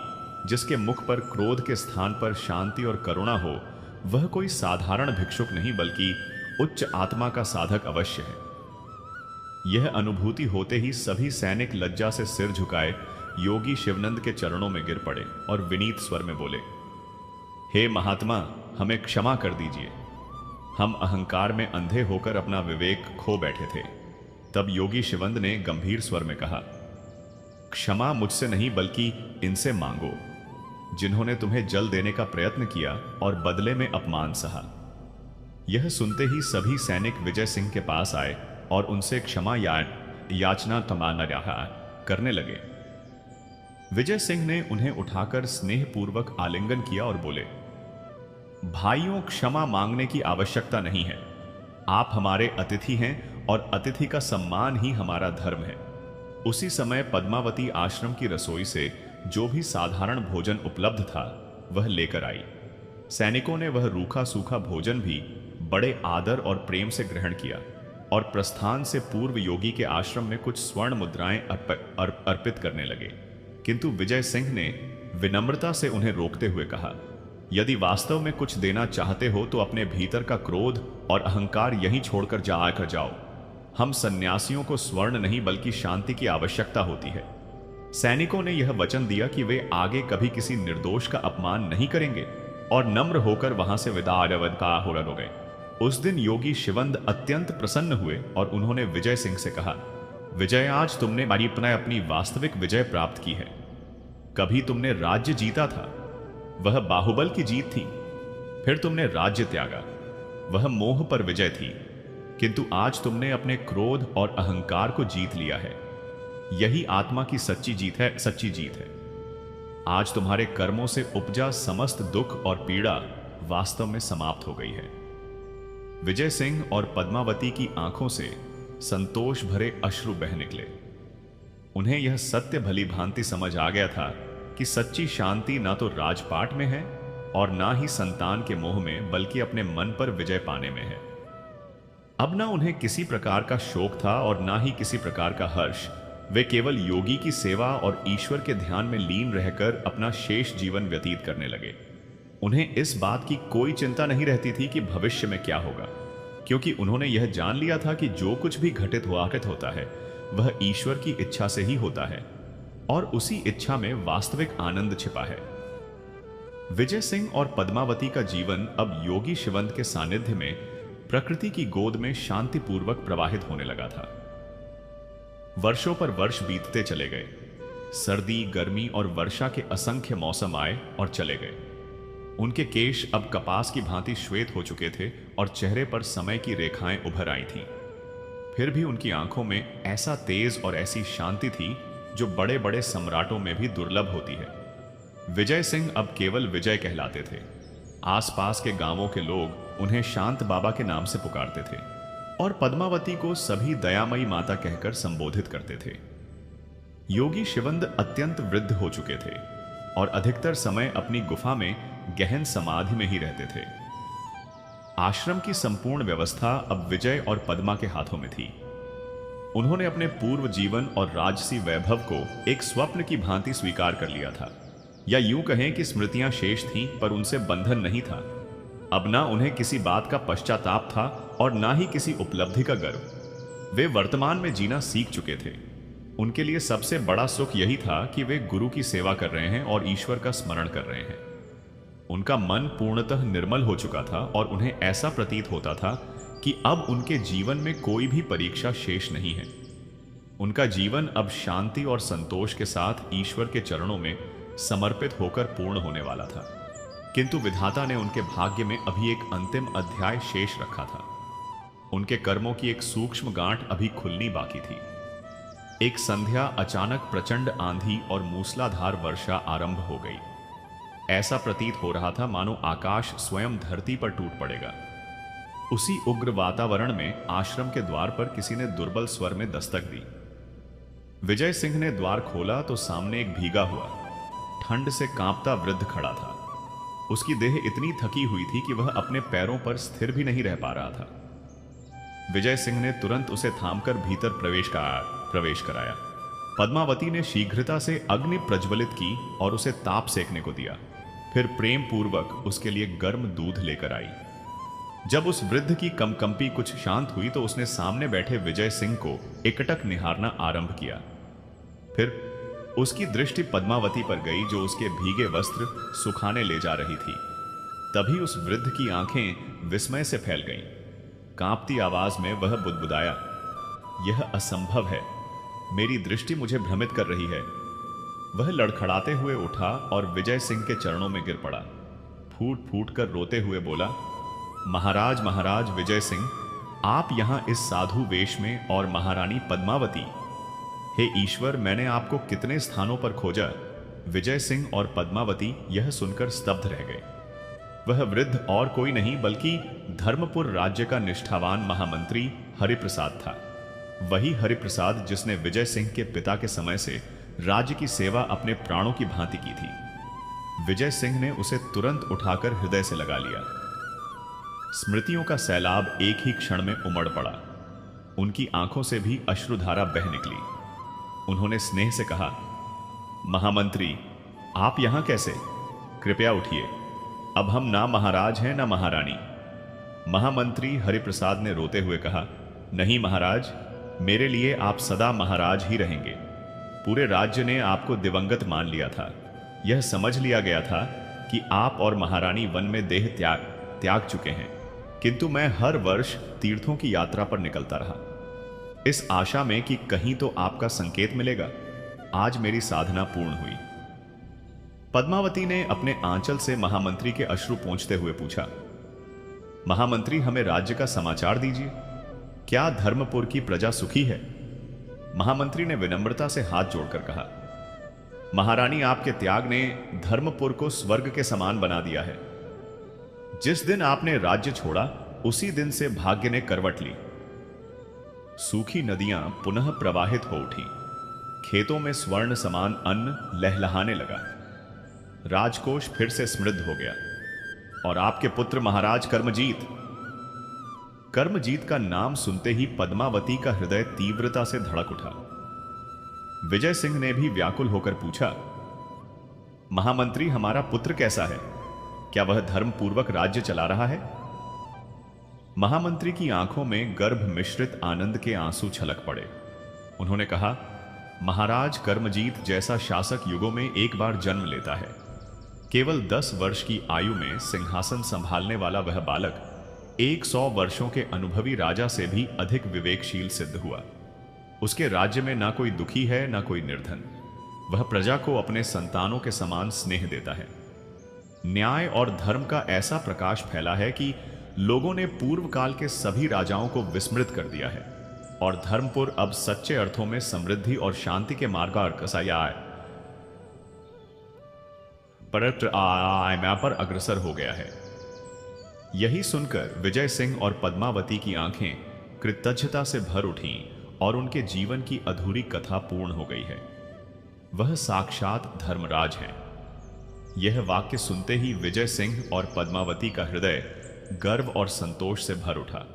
जिसके मुख पर क्रोध के स्थान पर शांति और करुणा हो, वह कोई साधारण भिक्षुक नहीं बल्कि उच्च आत्मा का साधक अवश्य है। यह अनुभूति होते ही सभी सैनिक लज्जा से सिर झुकाए योगी शिवनंद के चरणों में गिर पड़े और विनीत स्वर में बोले, हे महात्मा, हमें क्षमा कर दीजिए। हम अहंकार में अंधे होकर अपना विवेक खो बैठे थे। तब योगी शिवंद ने गंभीर स्वर में कहा, क्षमा मुझसे नहीं बल्कि इनसे मांगो, जिन्होंने तुम्हें जल देने का प्रयत्न किया और बदले में अपमान सहा। यह सुनते ही सभी सैनिक विजय सिंह के पास आए और उनसे क्षमा याचना करने लगे। विजय सिंह ने उन्हें उठाकर स्नेहपूर्वक आलिंगन किया और बोले, भाइयों, क्षमा मांगने की आवश्यकता नहीं है। आप हमारे अतिथि हैं और अतिथि का सम्मान ही हमारा धर्म है। उसी समय पद्मावती आश्रम की रसोई से जो भी साधारण भोजन उपलब्ध था वह लेकर आई। सैनिकों ने वह रूखा सूखा भोजन भी बड़े आदर और प्रेम से ग्रहण किया और प्रस्थान से पूर्व योगी के आश्रम में कुछ स्वर्ण मुद्राएं अर्पित करने लगे। किंतु विजय सिंह ने विनम्रता से उन्हें रोकते हुए कहा, यदि वास्तव में कुछ देना चाहते हो तो अपने भीतर का क्रोध और अहंकार यहीं छोड़कर आकर जाओ। हम सन्यासियों को स्वर्ण नहीं बल्कि शांति की आवश्यकता होती है। सैनिकों ने यह वचन दिया कि वे आगे कभी किसी निर्दोष का अपमान नहीं करेंगे और नम्र होकर वहां से विदा हो गए। उस दिन योगी शिवंद अत्यंत प्रसन्न हुए और उन्होंने विजय सिंह से कहा, विजय, आज तुमने अपनी वास्तविक विजय प्राप्त की है। कभी तुमने राज्य जीता था, वह बाहुबल की जीत थी। फिर तुमने राज्य त्यागा, वह मोह पर विजय थी। किंतु आज तुमने अपने क्रोध और अहंकार को जीत लिया है। यही आत्मा की सच्ची जीत है। आज तुम्हारे कर्मों से उपजा समस्त दुख और पीड़ा वास्तव में समाप्त हो गई है। विजय सिंह और पद्मावती की आंखों से संतोष भरे अश्रु बह निकले। उन्हें यह सत्य भली भांति समझ आ गया था कि सच्ची शांति ना तो राजपाट में है और ना ही संतान के मोह में, बल्कि अपने मन पर विजय पाने में है। अब ना उन्हें किसी प्रकार का शोक था और ना ही किसी प्रकार का हर्ष। वे केवल योगी की सेवा और ईश्वर के ध्यान में लीन रहकर अपना शेष जीवन व्यतीत करने लगे। उन्हें इस बात की कोई चिंता नहीं रहती थी कि भविष्य में क्या होगा, क्योंकि उन्होंने यह जान लिया था कि जो कुछ भी घटित होता है वह ईश्वर की इच्छा से ही होता है और उसी इच्छा में वास्तविक आनंद छिपा है। विजय सिंह और पद्मावती का जीवन अब योगी शिवंत के सानिध्य में प्रकृति की गोद में शांतिपूर्वक प्रवाहित होने लगा था। वर्षों पर वर्ष बीतते चले गए। सर्दी, गर्मी और वर्षा के असंख्य मौसम आए और चले गए। उनके केश अब कपास की भांति श्वेत हो चुके थे और चेहरे पर समय की रेखाएं उभर आई थीं। फिर भी उनकी आंखों में ऐसा तेज और ऐसी शांति थी जो बड़े बड़े सम्राटों में भी दुर्लभ होती है। विजय सिंह अब केवल विजय कहलाते थे। आसपास के गांवों के लोग उन्हें शांत बाबा के नाम से पुकारते थे और पद्मावती को सभी दयामयी माता कहकर संबोधित करते थे। योगी शिवंद अत्यंत वृद्ध हो चुके थे और अधिकतर समय अपनी गुफा में गहन समाधि में ही रहते थे। आश्रम की संपूर्ण व्यवस्था अब विजय और पद्मा के हाथों में थी। उन्होंने अपने पूर्व जीवन और राजसी वैभव को एक स्वप्न की भांति स्वीकार कर लिया था, या यूं कहें कि स्मृतियां शेष थीं पर उनसे बंधन नहीं था। अब ना उन्हें किसी बात का पश्चाताप था और ना ही किसी उपलब्धि का गर्व। वे वर्तमान में जीना सीख चुके थे। उनके लिए सबसे बड़ा सुख यही था कि वे गुरु की सेवा कर रहे हैं और ईश्वर का स्मरण कर रहे हैं। उनका मन पूर्णतः निर्मल हो चुका था और उन्हें ऐसा प्रतीत होता था कि अब उनके जीवन में कोई भी परीक्षा शेष नहीं है। उनका जीवन अब शांति और संतोष के साथ ईश्वर के चरणों में समर्पित होकर पूर्ण होने वाला था। किंतु विधाता ने उनके भाग्य में अभी एक अंतिम अध्याय शेष रखा था। उनके कर्मों की एक सूक्ष्म गांठ अभी खुलनी बाकी थी। एक संध्या अचानक प्रचंड आंधी और मूसलाधार वर्षा आरंभ हो गई। ऐसा प्रतीत हो रहा था मानो आकाश स्वयं धरती पर टूट पड़ेगा। उसी उग्र वातावरण में आश्रम के द्वार पर किसी ने दुर्बल स्वर में दस्तक दी। विजय सिंह ने द्वार खोला तो सामने एक भीगा हुआ, ठंड से कांपता वृद्ध खड़ा था। उसकी देह इतनी थकी हुई थी कि वह अपने पैरों पर स्थिर भी नहीं रह पा रहा था। विजय सिंह ने तुरंत उसे थामकर भीतर प्रवेश कराया। पद्मावती ने शीघ्रता से अग्नि प्रज्वलित की और उसे ताप सेकने को दिया। फिर प्रेम पूर्वक उसके लिए गर्म दूध लेकर आई। जब उस वृद्ध की कंपी कुछ शांत हुई तो उसने सामने बैठे विजय सिंह को एकटक निहारना आरंभ किया। फिर उसकी दृष्टि पद्मावती पर गई जो उसके भीगे वस्त्र सुखाने ले जा रही थी। तभी उस वृद्ध की आंखें विस्मय से फैल गईं। कांपती आवाज में वह बुदबुदाया, यह असंभव है, मेरी दृष्टि मुझे भ्रमित कर रही है। वह लड़खड़ाते हुए उठा और विजय सिंह के चरणों में गिर पड़ा। फूट फूट कर रोते हुए बोला, महाराज महाराज विजय सिंह, आप यहां इस साधु वेश में और महारानी पद्मावती, हे ईश्वर, मैंने आपको कितने स्थानों पर खोजा। विजय सिंह और पद्मावती यह सुनकर स्तब्ध रह गए। वह वृद्ध और कोई नहीं बल्कि धर्मपुर राज्य का निष्ठावान महामंत्री हरिप्रसाद था। वही हरिप्रसाद जिसने विजय सिंह के पिता के समय से राज्य की सेवा अपने प्राणों की भांति की थी। विजय सिंह ने उसे तुरंत उठाकर हृदय से लगा लिया। स्मृतियों का सैलाब एक ही क्षण में उमड़ पड़ा। उनकी आंखों से भी अश्रुधारा बह निकली। उन्होंने स्नेह से कहा, महामंत्री, आप यहां कैसे? कृपया उठिए। अब हम ना महाराज हैं ना महारानी। महामंत्री हरिप्रसाद ने रोते हुए कहा, नहीं महाराज, मेरे लिए आप सदा महाराज ही रहेंगे। पूरे राज्य ने आपको दिवंगत मान लिया था। यह समझ लिया गया था कि आप और महारानी वन में देह त्याग चुके हैं, किंतु मैं हर वर्ष तीर्थों की यात्रा पर निकलता रहा, इस आशा में कि कहीं तो आपका संकेत मिलेगा। आज मेरी साधना पूर्ण हुई। पद्मावती ने अपने आंचल से महामंत्री के अश्रु पोंछते हुए पूछा, महामंत्री, हमें राज्य का समाचार दीजिए। क्या धर्मपुर की प्रजा सुखी है? महामंत्री ने विनम्रता से हाथ जोड़कर कहा, महारानी, आपके त्याग ने धर्मपुर को स्वर्ग के समान बना दिया है। जिस दिन आपने राज्य छोड़ा उसी दिन से भाग्य ने करवट ली। सूखी नदियां पुनः प्रवाहित हो उठी। खेतों में स्वर्ण समान अन्न लहलहाने लगा। राजकोष फिर से समृद्ध हो गया। और आपके पुत्र महाराज कर्मजीत का नाम सुनते ही पद्मावती का हृदय तीव्रता से धड़क उठा। विजय सिंह ने भी व्याकुल होकर पूछा, महामंत्री, हमारा पुत्र कैसा है? क्या वह धर्मपूर्वक राज्य चला रहा है? महामंत्री की आंखों में गर्भ मिश्रित आनंद के आंसू छलक पड़े। उन्होंने कहा, महाराज कर्मजीत जैसा शासक युगों में एक बार जन्म लेता है। केवल 10 वर्ष की आयु में सिंहासन संभालने वाला वह बालक 100 वर्षों के अनुभवी राजा से भी अधिक विवेकशील सिद्ध हुआ। उसके राज्य में ना कोई दुखी है ना कोई निर्धन। वह प्रजा को अपने संतानों के समान स्नेह देता है। न्याय और धर्म का ऐसा प्रकाश फैला है कि लोगों ने पूर्व काल के सभी राजाओं को विस्मृत कर दिया है और धर्मपुर अब सच्चे अर्थों में समृद्धि और शांति के मार्ग पर अग्रसर हो गया है। यही सुनकर विजय सिंह और पद्मावती की आंखें कृतज्ञता से भर उठीं और उनके जीवन की अधूरी कथा पूर्ण हो गई है। वह साक्षात धर्मराज हैं। यह वाक्य सुनते ही विजय सिंह और पद्मावती का हृदय गर्व और संतोष से भर उठा।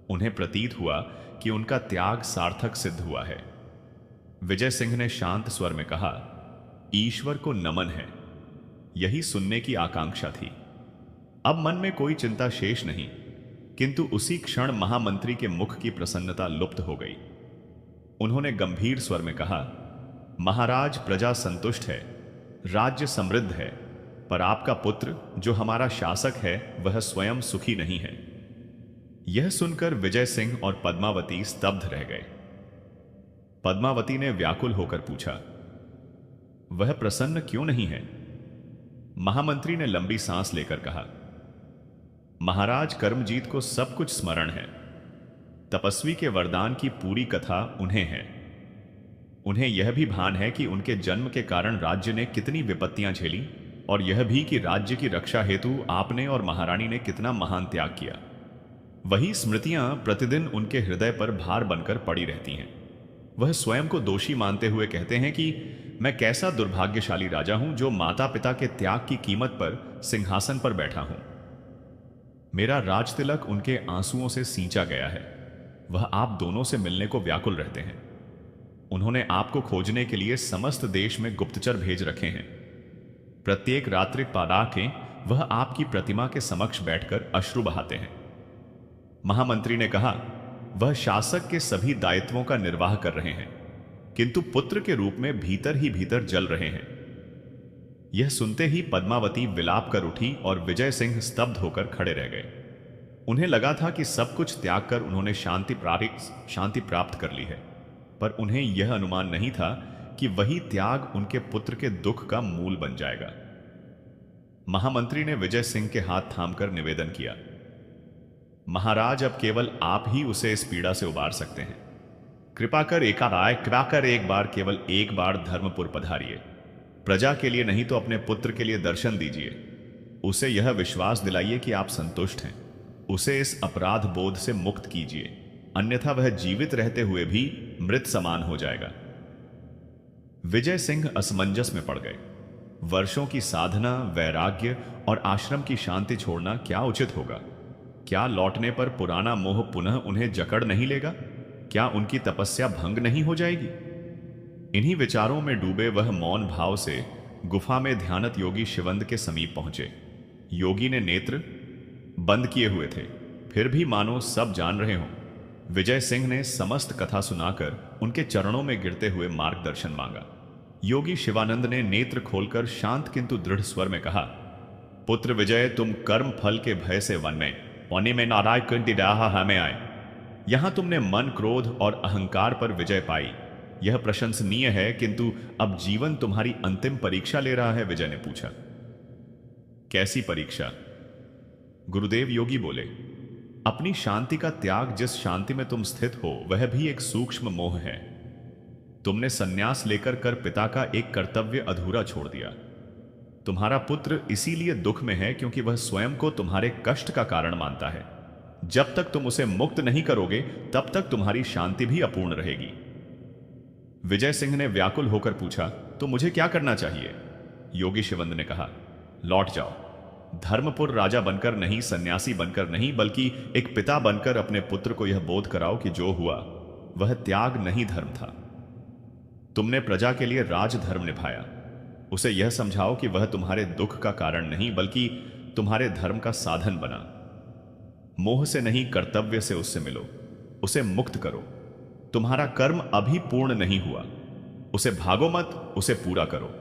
उन्हें प्रतीत हुआ कि उनका त्याग सार्थक सिद्ध हुआ है। विजय सिंह ने शांत स्वर में कहा, ईश्वर को नमन है। यही सुनने की आकांक्षा थी। अब मन में कोई चिंता शेष नहीं, किंतु उसी क्षण महामंत्री के मुख की प्रसन्नता लुप्त हो गई। उन्होंने गंभीर स्वर में कहा, महाराज, प्रजा संतुष्ट है, राज्य समृद्ध है, पर आपका पुत्र जो हमारा शासक है वह स्वयं सुखी नहीं है। यह सुनकर विजय सिंह और पद्मावती स्तब्ध रह गए। पद्मावती ने व्याकुल होकर पूछा, वह प्रसन्न क्यों नहीं है? महामंत्री ने लंबी सांस लेकर कहा, महाराज, कर्मजीत को सब कुछ स्मरण है। तपस्वी के वरदान की पूरी कथा उन्हें है। उन्हें यह भी भान है कि उनके जन्म के कारण राज्य ने कितनी विपत्तियां झेली और यह भी कि राज्य की रक्षा हेतु आपने और महारानी ने कितना महान त्याग किया। वही स्मृतियां प्रतिदिन उनके हृदय पर भार बनकर पड़ी रहती हैं। वह स्वयं को दोषी मानते हुए कहते हैं कि मैं कैसा दुर्भाग्यशाली राजा हूं जो माता पिता के त्याग की कीमत पर सिंहासन पर बैठा हूं। मेरा राज तिलक उनके आंसुओं से सींचा गया है। वह आप दोनों से मिलने को व्याकुल रहते हैं। उन्होंने आपको खोजने के लिए समस्त देश में गुप्तचर भेज रखे हैं। प्रत्येक रात्रि पारा के वह आपकी प्रतिमा के समक्ष बैठकर अश्रु बहाते हैं। महामंत्री ने कहा, वह शासक के सभी दायित्वों का निर्वाह कर रहे हैं, किंतु पुत्र के रूप में भीतर ही भीतर जल रहे हैं। यह सुनते ही पद्मावती विलाप कर उठी और विजय सिंह स्तब्ध होकर खड़े रह गए। उन्हें लगा था कि सब कुछ त्याग कर उन्होंने शांति प्राप्त कर ली है, पर उन्हें यह अनुमान नहीं था कि वही त्याग उनके पुत्र के दुख का मूल बन जाएगा। महामंत्री ने विजय सिंह के हाथ थामकर निवेदन किया, महाराज, अब केवल आप ही उसे इस पीड़ा से उबार सकते हैं। कृपा कर केवल एक बार धर्मपुर पधारिए। प्रजा के लिए नहीं तो अपने पुत्र के लिए दर्शन दीजिए। उसे यह विश्वास दिलाइए कि आप संतुष्ट हैं। उसे इस अपराध बोध से मुक्त कीजिए, अन्यथा वह जीवित रहते हुए भी मृत समान हो जाएगा। विजय सिंह असमंजस में पड़ गए। वर्षों की साधना, वैराग्य और आश्रम की शांति छोड़ना क्या उचित होगा? क्या लौटने पर पुराना मोह पुनः उन्हें जकड़ नहीं लेगा? क्या उनकी तपस्या भंग नहीं हो जाएगी? इन्हीं विचारों में डूबे वह मौन भाव से गुफा में ध्यानत योगी शिवंद के समीप पहुंचे। योगी ने नेत्र बंद किए हुए थे, फिर भी मानो सब जान रहे हों। विजय सिंह ने समस्त कथा सुनाकर उनके चरणों में गिरते हुए मार्गदर्शन मांगा। योगी शिवानंद ने नेत्र खोलकर शांत किंतु दृढ़ स्वर में कहा, पुत्र विजय, तुम कर्म फल के भय से वन में नारायण हमें आए। यहां तुमने मन, क्रोध और अहंकार पर विजय पाई। यह प्रशंसनीय है, किंतु अब जीवन तुम्हारी अंतिम परीक्षा ले रहा है। विजय ने पूछा, कैसी परीक्षा? गुरुदेव योगी बोले, अपनी शांति का त्याग। जिस शांति में तुम स्थित हो वह भी एक सूक्ष्म मोह है। तुमने सन्यास लेकर कर पिता का एक कर्तव्य अधूरा छोड़ दिया। तुम्हारा पुत्र इसीलिए दुख में है क्योंकि वह स्वयं को तुम्हारे कष्ट का कारण मानता है। जब तक तुम उसे मुक्त नहीं करोगे तब तक तुम्हारी शांति भी अपूर्ण रहेगी। विजय सिंह ने व्याकुल होकर पूछा, तो मुझे क्या करना चाहिए? योगी शिवंद ने कहा, लौट जाओ। धर्मपुर राजा बनकर नहीं, सन्यासी बनकर नहीं, बल्कि एक पिता बनकर अपने पुत्र को यह बोध कराओ कि जो हुआ वह त्याग नहीं, धर्म था। तुमने प्रजा के लिए राजधर्म निभाया। उसे यह समझाओ कि वह तुम्हारे दुख का कारण नहीं बल्कि तुम्हारे धर्म का साधन बना। मोह से नहीं, कर्तव्य से उससे मिलो, उसे मुक्त करो। तुम्हारा कर्म अभी पूर्ण नहीं हुआ, उसे भागो मत, उसे पूरा करो।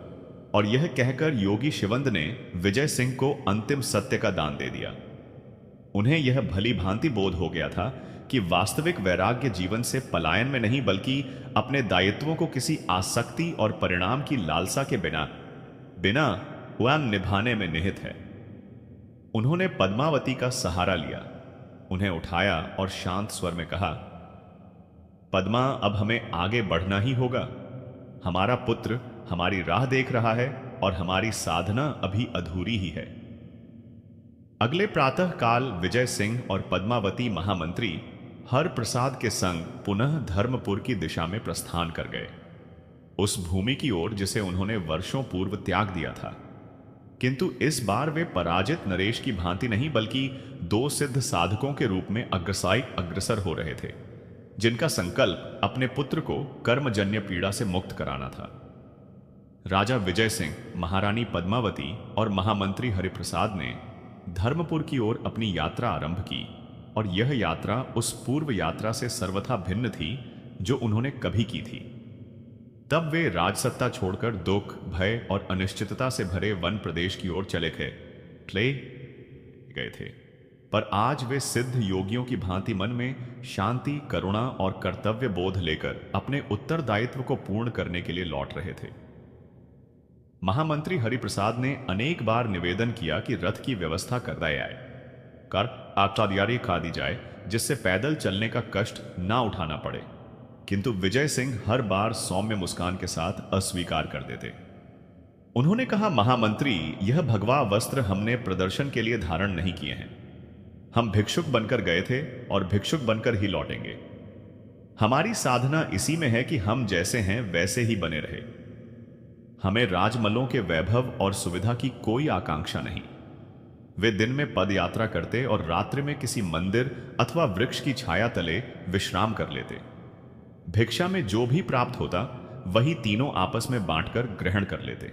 और यह कहकर योगी शिवंद ने विजय सिंह को अंतिम सत्य का दान दे दिया। उन्हें यह भली भांति बोध हो गया था कि वास्तविक वैराग्य जीवन से पलायन में नहीं बल्कि अपने दायित्वों को किसी आसक्ति और परिणाम की लालसा के बिना वह निभाने में निहित है। उन्होंने पद्मावती का सहारा लिया, उन्हें उठाया और शांत स्वर में कहा, पद्मा, अब हमें आगे बढ़ना ही होगा। हमारा पुत्र हमारी राह देख रहा है और हमारी साधना अभी अधूरी ही है। अगले प्रातः काल विजय सिंह और पद्मावती महामंत्री हर प्रसाद के संग पुनः धर्मपुर की दिशा में प्रस्थान कर गए, उस भूमि की ओर जिसे उन्होंने वर्षों पूर्व त्याग दिया था। किंतु इस बार वे पराजित नरेश की भांति नहीं बल्कि दो सिद्ध साधकों के रूप में अग्रसर हो रहे थे, जिनका संकल्प अपने पुत्र को कर्मजन्य पीड़ा से मुक्त कराना था। राजा विजय सिंह, महारानी पद्मावती और महामंत्री हरिप्रसाद ने धर्मपुर की ओर अपनी यात्रा आरंभ की, और यह यात्रा उस पूर्व यात्रा से सर्वथा भिन्न थी जो उन्होंने कभी की थी। तब वे राजसत्ता छोड़कर दुख, भय और अनिश्चितता से भरे वन प्रदेश की ओर चले गए थे, पर आज वे सिद्ध योगियों की भांति मन में शांति, करुणा और कर्तव्य बोध लेकर अपने उत्तरदायित्व को पूर्ण करने के लिए लौट रहे थे। महामंत्री हरिप्रसाद ने अनेक बार निवेदन किया कि रथ की व्यवस्था कर दी जाए, जिससे पैदल चलने का कष्ट ना उठाना पड़े, किंतु विजय सिंह हर बार सौम्य मुस्कान के साथ अस्वीकार कर देते। उन्होंने कहा, महामंत्री, यह भगवा वस्त्र हमने प्रदर्शन के लिए धारण नहीं किए हैं। हम भिक्षुक बनकर गए थे और भिक्षुक बनकर ही लौटेंगे। हमारी साधना इसी में है कि हम जैसे हैं वैसे ही बने रहे। हमें राजमलों के वैभव और सुविधा की कोई आकांक्षा नहीं। वे दिन में पद यात्रा करते और रात्रि में किसी मंदिर अथवा वृक्ष की छाया तले विश्राम कर लेते। भिक्षा में जो भी प्राप्त होता वही तीनों आपस में बांटकर ग्रहण कर लेते।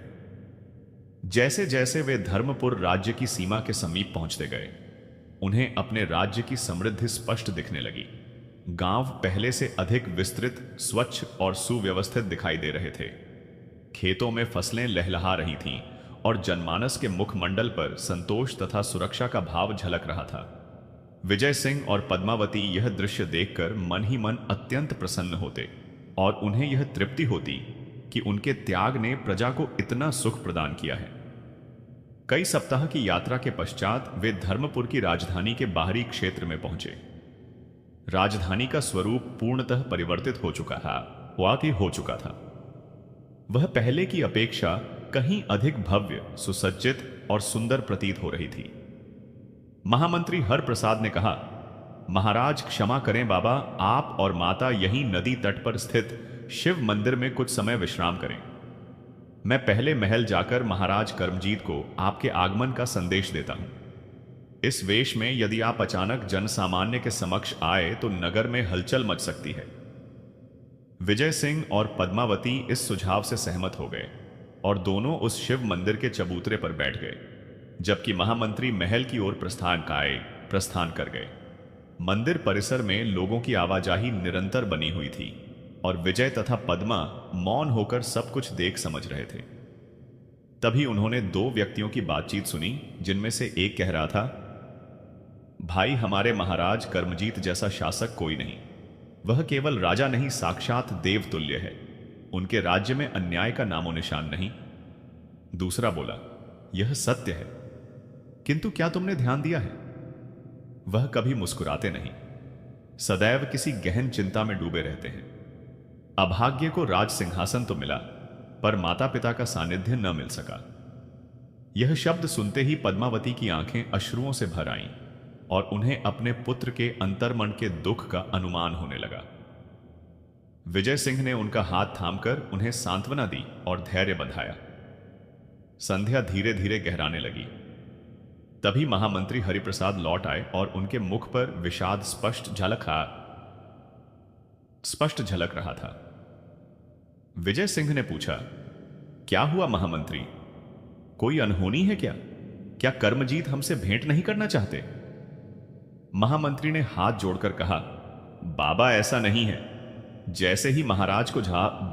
जैसे जैसे वे धर्मपुर राज्य की सीमा के समीप पहुंचते गए, उन्हें अपने राज्य की समृद्धि स्पष्ट दिखने लगी। गांव पहले से अधिक विस्तृत, स्वच्छ और सुव्यवस्थित दिखाई दे रहे थे। खेतों में फसलें लहलहा रही थीं और जनमानस के मुखमंडल पर संतोष तथा सुरक्षा का भाव झलक रहा था। विजय सिंह और पद्मावती यह दृश्य देखकर मन ही मन अत्यंत प्रसन्न होते और उन्हें यह तृप्ति होती कि उनके त्याग ने प्रजा को इतना सुख प्रदान किया है। कई सप्ताह की यात्रा के पश्चात वे धर्मपुर की राजधानी के बाहरी क्षेत्र में पहुंचे। राजधानी का स्वरूप पूर्णतः परिवर्तित हो चुका था। वह पहले की अपेक्षा कहीं अधिक भव्य, सुसज्जित और सुंदर प्रतीत हो रही थी। महामंत्री हरप्रसाद ने कहा, महाराज क्षमा करें बाबा, आप और माता यहीं नदी तट पर स्थित शिव मंदिर में कुछ समय विश्राम करें। मैं पहले महल जाकर महाराज कर्मजीत को आपके आगमन का संदेश देता हूं। इस वेश में यदि आप अचानक जनसामान्य के समक्ष आए तो नगर में हलचल मच सकती है। विजय सिंह और पद्मावती इस सुझाव से सहमत हो गए और दोनों उस शिव मंदिर के चबूतरे पर बैठ गए, जबकि महामंत्री महल की ओर प्रस्थान कर गए। मंदिर परिसर में लोगों की आवाजाही निरंतर बनी हुई थी और विजय तथा पद्मा मौन होकर सब कुछ देख समझ रहे थे। तभी उन्होंने दो व्यक्तियों की बातचीत सुनी, जिनमें से एक कह रहा था, भाई, हमारे महाराज कर्मजीत जैसा शासक कोई नहीं। वह केवल राजा नहीं, साक्षात देवतुल्य है। उनके राज्य में अन्याय का नामो निशान नहीं। दूसरा बोला, यह सत्य है, किंतु क्या तुमने ध्यान दिया है, वह कभी मुस्कुराते नहीं, सदैव किसी गहन चिंता में डूबे रहते हैं। अभाग्य को राज सिंहासन तो मिला, पर माता पिता का सानिध्य न मिल सका। यह शब्द सुनते ही पद्मावती की आंखें अश्रुओं से भर आईं और उन्हें अपने पुत्र के अंतर्मन के दुख का अनुमान होने लगा। विजय सिंह ने उनका हाथ थामकर उन्हें सांत्वना दी और धैर्य बंधाया। संध्या धीरे धीरे गहराने लगी। तभी महामंत्री हरिप्रसाद लौट आए और उनके मुख पर विषाद स्पष्ट झलक रहा था। विजय सिंह ने पूछा, क्या हुआ महामंत्री? कोई अनहोनी है क्या? क्या कर्मजीत हमसे भेंट नहीं करना चाहते? महामंत्री ने हाथ जोड़कर कहा, बाबा, ऐसा नहीं है। जैसे ही महाराज को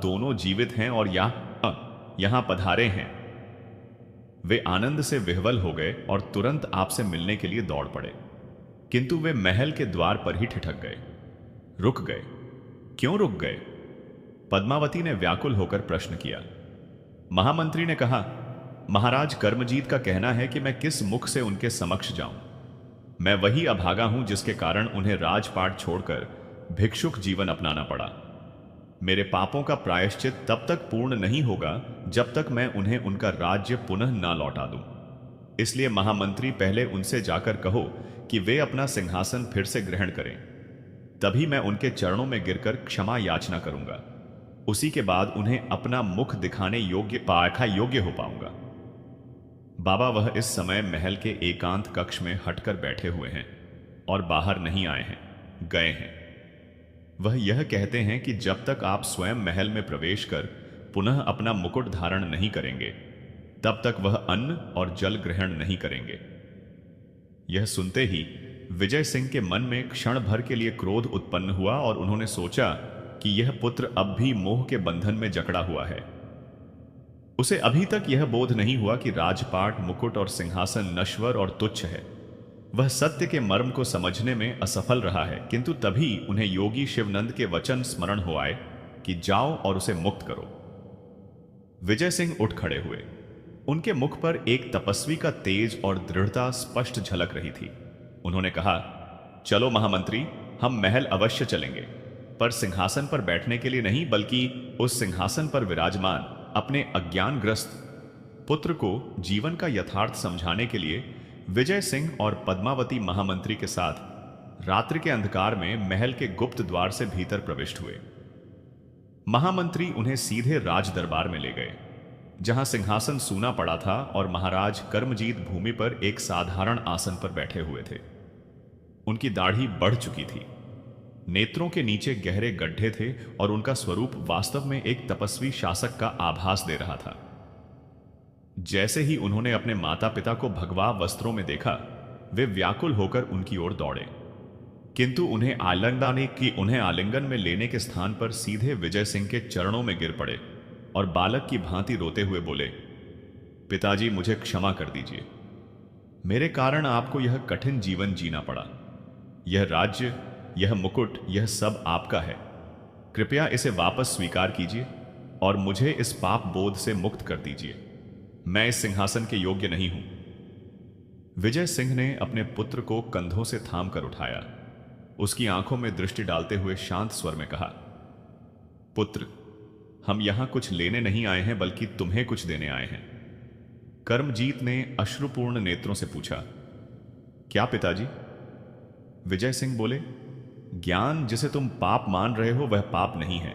दोनों जीवित हैं और यहां पधारे हैं, वे आनंद से विह्वल हो गए और तुरंत आपसे मिलने के लिए दौड़ पड़े, किंतु वे महल के द्वार पर ही ठिठक गए, रुक गए। क्यों रुक गए? पद्मावती ने व्याकुल होकर प्रश्न किया। महामंत्री ने कहा, महाराज कर्मजीत का कहना है कि मैं किस मुख से उनके समक्ष जाऊं। मैं वही अभागा हूं जिसके कारण उन्हें राजपाट छोड़कर भिक्षुक जीवन अपनाना पड़ा। मेरे पापों का प्रायश्चित तब तक पूर्ण नहीं होगा जब तक मैं उन्हें उनका राज्य पुनः ना लौटा दूं। इसलिए महामंत्री, पहले उनसे जाकर कहो कि वे अपना सिंहासन फिर से ग्रहण करें, तभी मैं उनके चरणों में गिरकर क्षमा याचना करूंगा। उसी के बाद उन्हें अपना मुख दिखाने योग्य हो पाऊंगा। बाबा, वह इस समय महल के एकांत कक्ष में हटकर बैठे हुए हैं और बाहर नहीं आए हैं, गए हैं। वह यह कहते हैं कि जब तक आप स्वयं महल में प्रवेश कर पुनः अपना मुकुट धारण नहीं करेंगे, तब तक वह अन्न और जल ग्रहण नहीं करेंगे। यह सुनते ही विजय सिंह के मन में क्षण भर के लिए क्रोध उत्पन्न हुआ और उन्होंने सोचा कि यह पुत्र अब भी मोह के बंधन में जकड़ा हुआ है। उसे अभी तक यह बोध नहीं हुआ कि राजपाट, मुकुट और सिंहासन नश्वर और तुच्छ है। वह सत्य के मर्म को समझने में असफल रहा है, किंतु तभी उन्हें योगी शिवनंद के वचन स्मरण हो आए कि जाओ और उसे मुक्त करो। विजय सिंह उठ खड़े हुए। उनके मुख पर एक तपस्वी का तेज और दृढ़ता स्पष्ट झलक रही थी। उन्होंने कहा, चलो महामंत्री, हम महल अवश्य चलेंगे, पर सिंहासन पर बैठने के लिए नहीं, बल्कि उस सिंहासन पर विराजमान अपने अज्ञानग्रस्त पुत्र को जीवन का यथार्थ समझाने के लिए विजय सिंह और पद्मावती महामंत्री के साथ रात्रि के अंधकार में महल के गुप्त द्वार से भीतर प्रविष्ट हुए। महामंत्री उन्हें सीधे राज दरबार में ले गए, जहां सिंहासन सूना पड़ा था और महाराज कर्मजीत भूमि पर एक साधारण आसन पर बैठे हुए थे। उनकी दाढ़ी बढ़ चुकी थी, नेत्रों के नीचे गहरे गड्ढे थे और उनका स्वरूप वास्तव में एक तपस्वी शासक का आभास दे रहा था। जैसे ही उन्होंने अपने माता पिता को भगवा वस्त्रों में देखा, वे व्याकुल होकर उनकी ओर दौड़े, किंतु उन्हें आलिंगन में लेने के स्थान पर सीधे विजय सिंह के चरणों में गिर पड़े और बालक की भांति रोते हुए बोले, पिताजी, मुझे क्षमा कर दीजिए। मेरे कारण आपको यह कठिन जीवन जीना पड़ा। यह राज्य, यह मुकुट, यह सब आपका है। कृपया इसे वापस स्वीकार कीजिए और मुझे इस पाप बोध से मुक्त कर दीजिए। मैं इस सिंहासन के योग्य नहीं हूं। विजय सिंह ने अपने पुत्र को कंधों से थाम कर उठाया। उसकी आंखों में दृष्टि डालते हुए शांत स्वर में कहा, पुत्र, हम यहां कुछ लेने नहीं आए हैं, बल्कि तुम्हें कुछ देने आए हैं। कर्मजीत ने अश्रुपूर्ण नेत्रों से पूछा। क्या पिताजी? विजय सिंह बोले, ज्ञान जिसे तुम पाप मान रहे हो वह पाप नहीं है।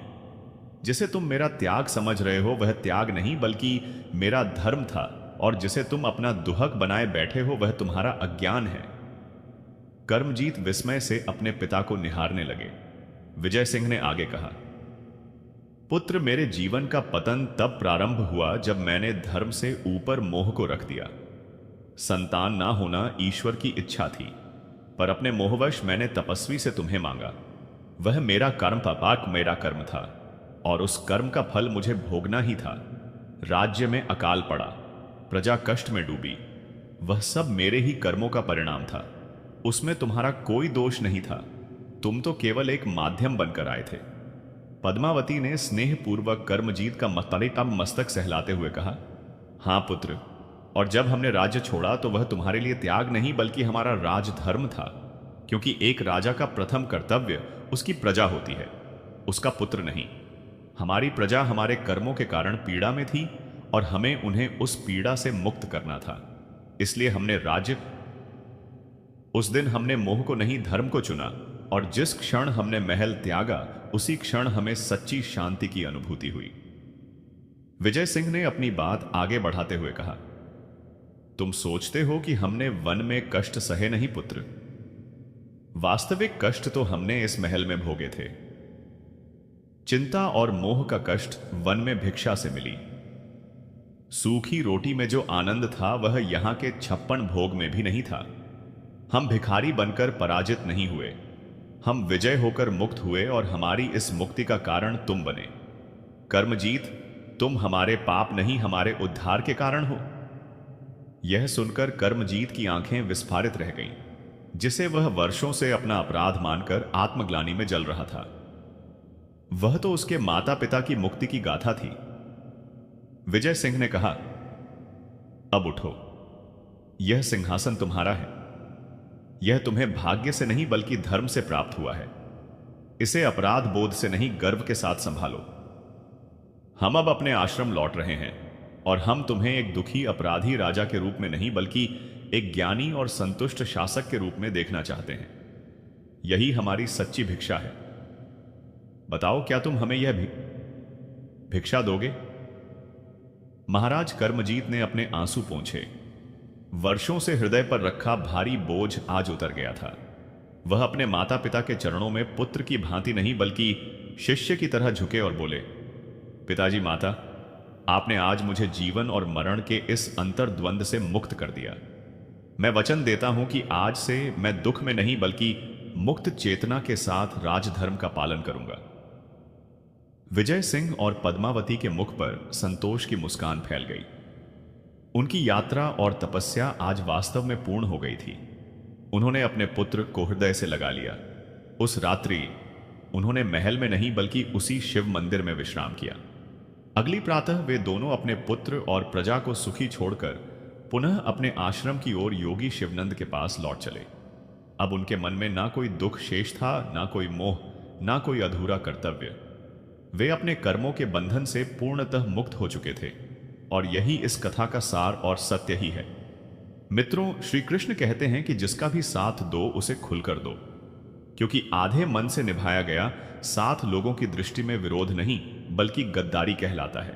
जिसे तुम मेरा त्याग समझ रहे हो वह त्याग नहीं बल्कि मेरा धर्म था, और जिसे तुम अपना दुहक बनाए बैठे हो वह तुम्हारा अज्ञान है। कर्मजीत विस्मय से अपने पिता को निहारने लगे। विजय सिंह ने आगे कहा, पुत्र, मेरे जीवन का पतन तब प्रारंभ हुआ जब मैंने धर्म से ऊपर मोह को रख दिया। संतान ना होना ईश्वर की इच्छा थी, पर अपने मोहवश मैंने तपस्वी से तुम्हें मांगा। वह मेरा कर्म पाप मेरा कर्म था, और उस कर्म का फल मुझे भोगना ही था। राज्य में अकाल पड़ा, प्रजा कष्ट में डूबी, वह सब मेरे ही कर्मों का परिणाम था। उसमें तुम्हारा कोई दोष नहीं था, तुम तो केवल एक माध्यम बनकर आए थे। पद्मावती ने स्नेहपूर्वक कर्मजीत का मस्तक सहलाते हुए कहा, हां पुत्र, और जब हमने राज्य छोड़ा तो वह तुम्हारे लिए त्याग नहीं बल्कि हमारा राजधर्म था, क्योंकि एक राजा का प्रथम कर्तव्य उसकी प्रजा होती है, उसका पुत्र नहीं। हमारी प्रजा हमारे कर्मों के कारण पीड़ा में थी और हमें उन्हें उस पीड़ा से मुक्त करना था, इसलिए हमने राज्य। उस दिन हमने मोह को नहीं धर्म को चुना, और जिस क्षण हमने महल त्यागा उसी क्षण हमें सच्ची शांति की अनुभूति हुई। विजय सिंह ने अपनी बात आगे बढ़ाते हुए कहा, तुम सोचते हो कि हमने वन में कष्ट सहे नहीं पुत्र। वास्तविक कष्ट तो हमने इस महल में भोगे थे। चिंता और मोह का कष्ट वन में भिक्षा से मिली। सूखी रोटी में जो आनंद था वह यहां के 56 भोग में भी नहीं था। हम भिखारी बनकर पराजित नहीं हुए, हम विजय होकर मुक्त हुए, और हमारी इस मुक्ति का कारण तुम बने। कर्मजीत, तुम हमारे पाप नहीं हमारे उद्धार के कारण हो। यह सुनकर कर्मजीत की आंखें विस्फारित रह गईं, जिसे वह वर्षों से अपना अपराध मानकर आत्मग्लानि में जल रहा था। वह तो उसके माता पिता की मुक्ति की गाथा थी। विजय सिंह ने कहा, अब उठो, यह सिंहासन तुम्हारा है। यह तुम्हें भाग्य से नहीं बल्कि धर्म से प्राप्त हुआ है। इसे अपराध बोध से नहीं गर्व के साथ संभालो। हम अब अपने आश्रम लौट रहे हैं, और हम तुम्हें एक दुखी अपराधी राजा के रूप में नहीं बल्कि एक ज्ञानी और संतुष्ट शासक के रूप में देखना चाहते हैं। यही हमारी सच्ची भिक्षा है। बताओ, क्या तुम हमें यह भिक्षा दोगे? महाराज कर्मजीत ने अपने आंसू पोंछे। वर्षों से हृदय पर रखा भारी बोझ आज उतर गया था। वह अपने माता पिता के चरणों में पुत्र की भांति नहीं बल्कि शिष्य की तरह झुके और बोले, पिताजी, माता, आपने आज मुझे जीवन और मरण के इस अंतर्द्वंद से मुक्त कर दिया। मैं वचन देता हूं कि आज से मैं दुख में नहीं बल्कि मुक्त चेतना के साथ राजधर्म का पालन करूंगा। विजय सिंह और पद्मावती के मुख पर संतोष की मुस्कान फैल गई। उनकी यात्रा और तपस्या आज वास्तव में पूर्ण हो गई थी। उन्होंने अपने पुत्र को हृदय से लगा लिया। उस रात्रि उन्होंने महल में नहीं बल्कि उसी शिव मंदिर में विश्राम किया। अगली प्रातः वे दोनों अपने पुत्र और प्रजा को सुखी छोड़कर पुनः अपने आश्रम की ओर योगी शिवनंद के पास लौट चले। अब उनके मन में ना कोई दुख शेष था, ना कोई मोह, ना कोई अधूरा कर्तव्य। वे अपने कर्मों के बंधन से पूर्णतः मुक्त हो चुके थे, और यही इस कथा का सार और सत्य ही है। मित्रों, श्री कृष्ण कहते हैं कि जिसका भी साथ दो उसे खुलकर दो, क्योंकि आधे मन से निभाया गया साथ लोगों की दृष्टि में विरोध नहीं बल्कि गद्दारी कहलाता है।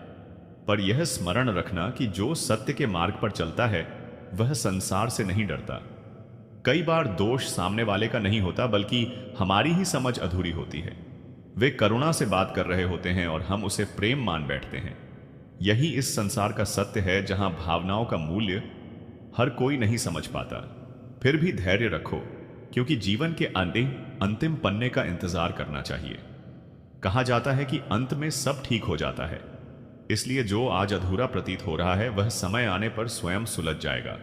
पर यह स्मरण रखना कि जो सत्य के मार्ग पर चलता है वह संसार से नहीं डरता। कई बार दोष सामने वाले का नहीं होता बल्कि हमारी ही समझ अधूरी होती है। वे करुणा से बात कर रहे होते हैं और हम उसे प्रेम मान बैठते हैं। यही इस संसार का सत्य है, जहां भावनाओं का मूल्य हर कोई नहीं समझ पाता। फिर भी धैर्य रखो, क्योंकि जीवन के अंतिम पन्ने का इंतजार करना चाहिए। कहा जाता है कि अंत में सब ठीक हो जाता है, इसलिए जो आज अधूरा प्रतीत हो रहा है वह समय आने पर स्वयं सुलझ जाएगा।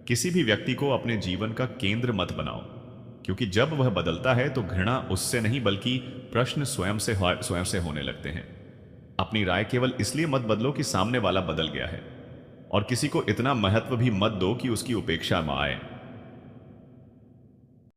किसी भी व्यक्ति को अपने जीवन का केंद्र मत बनाओ, क्योंकि जब वह बदलता है तो घृणा उससे नहीं बल्कि प्रश्न स्वयं से होने लगते हैं। अपनी राय केवल इसलिए मत बदलो कि सामने वाला बदल गया है, और किसी को इतना महत्व भी मत दो कि उसकी उपेक्षा में आए।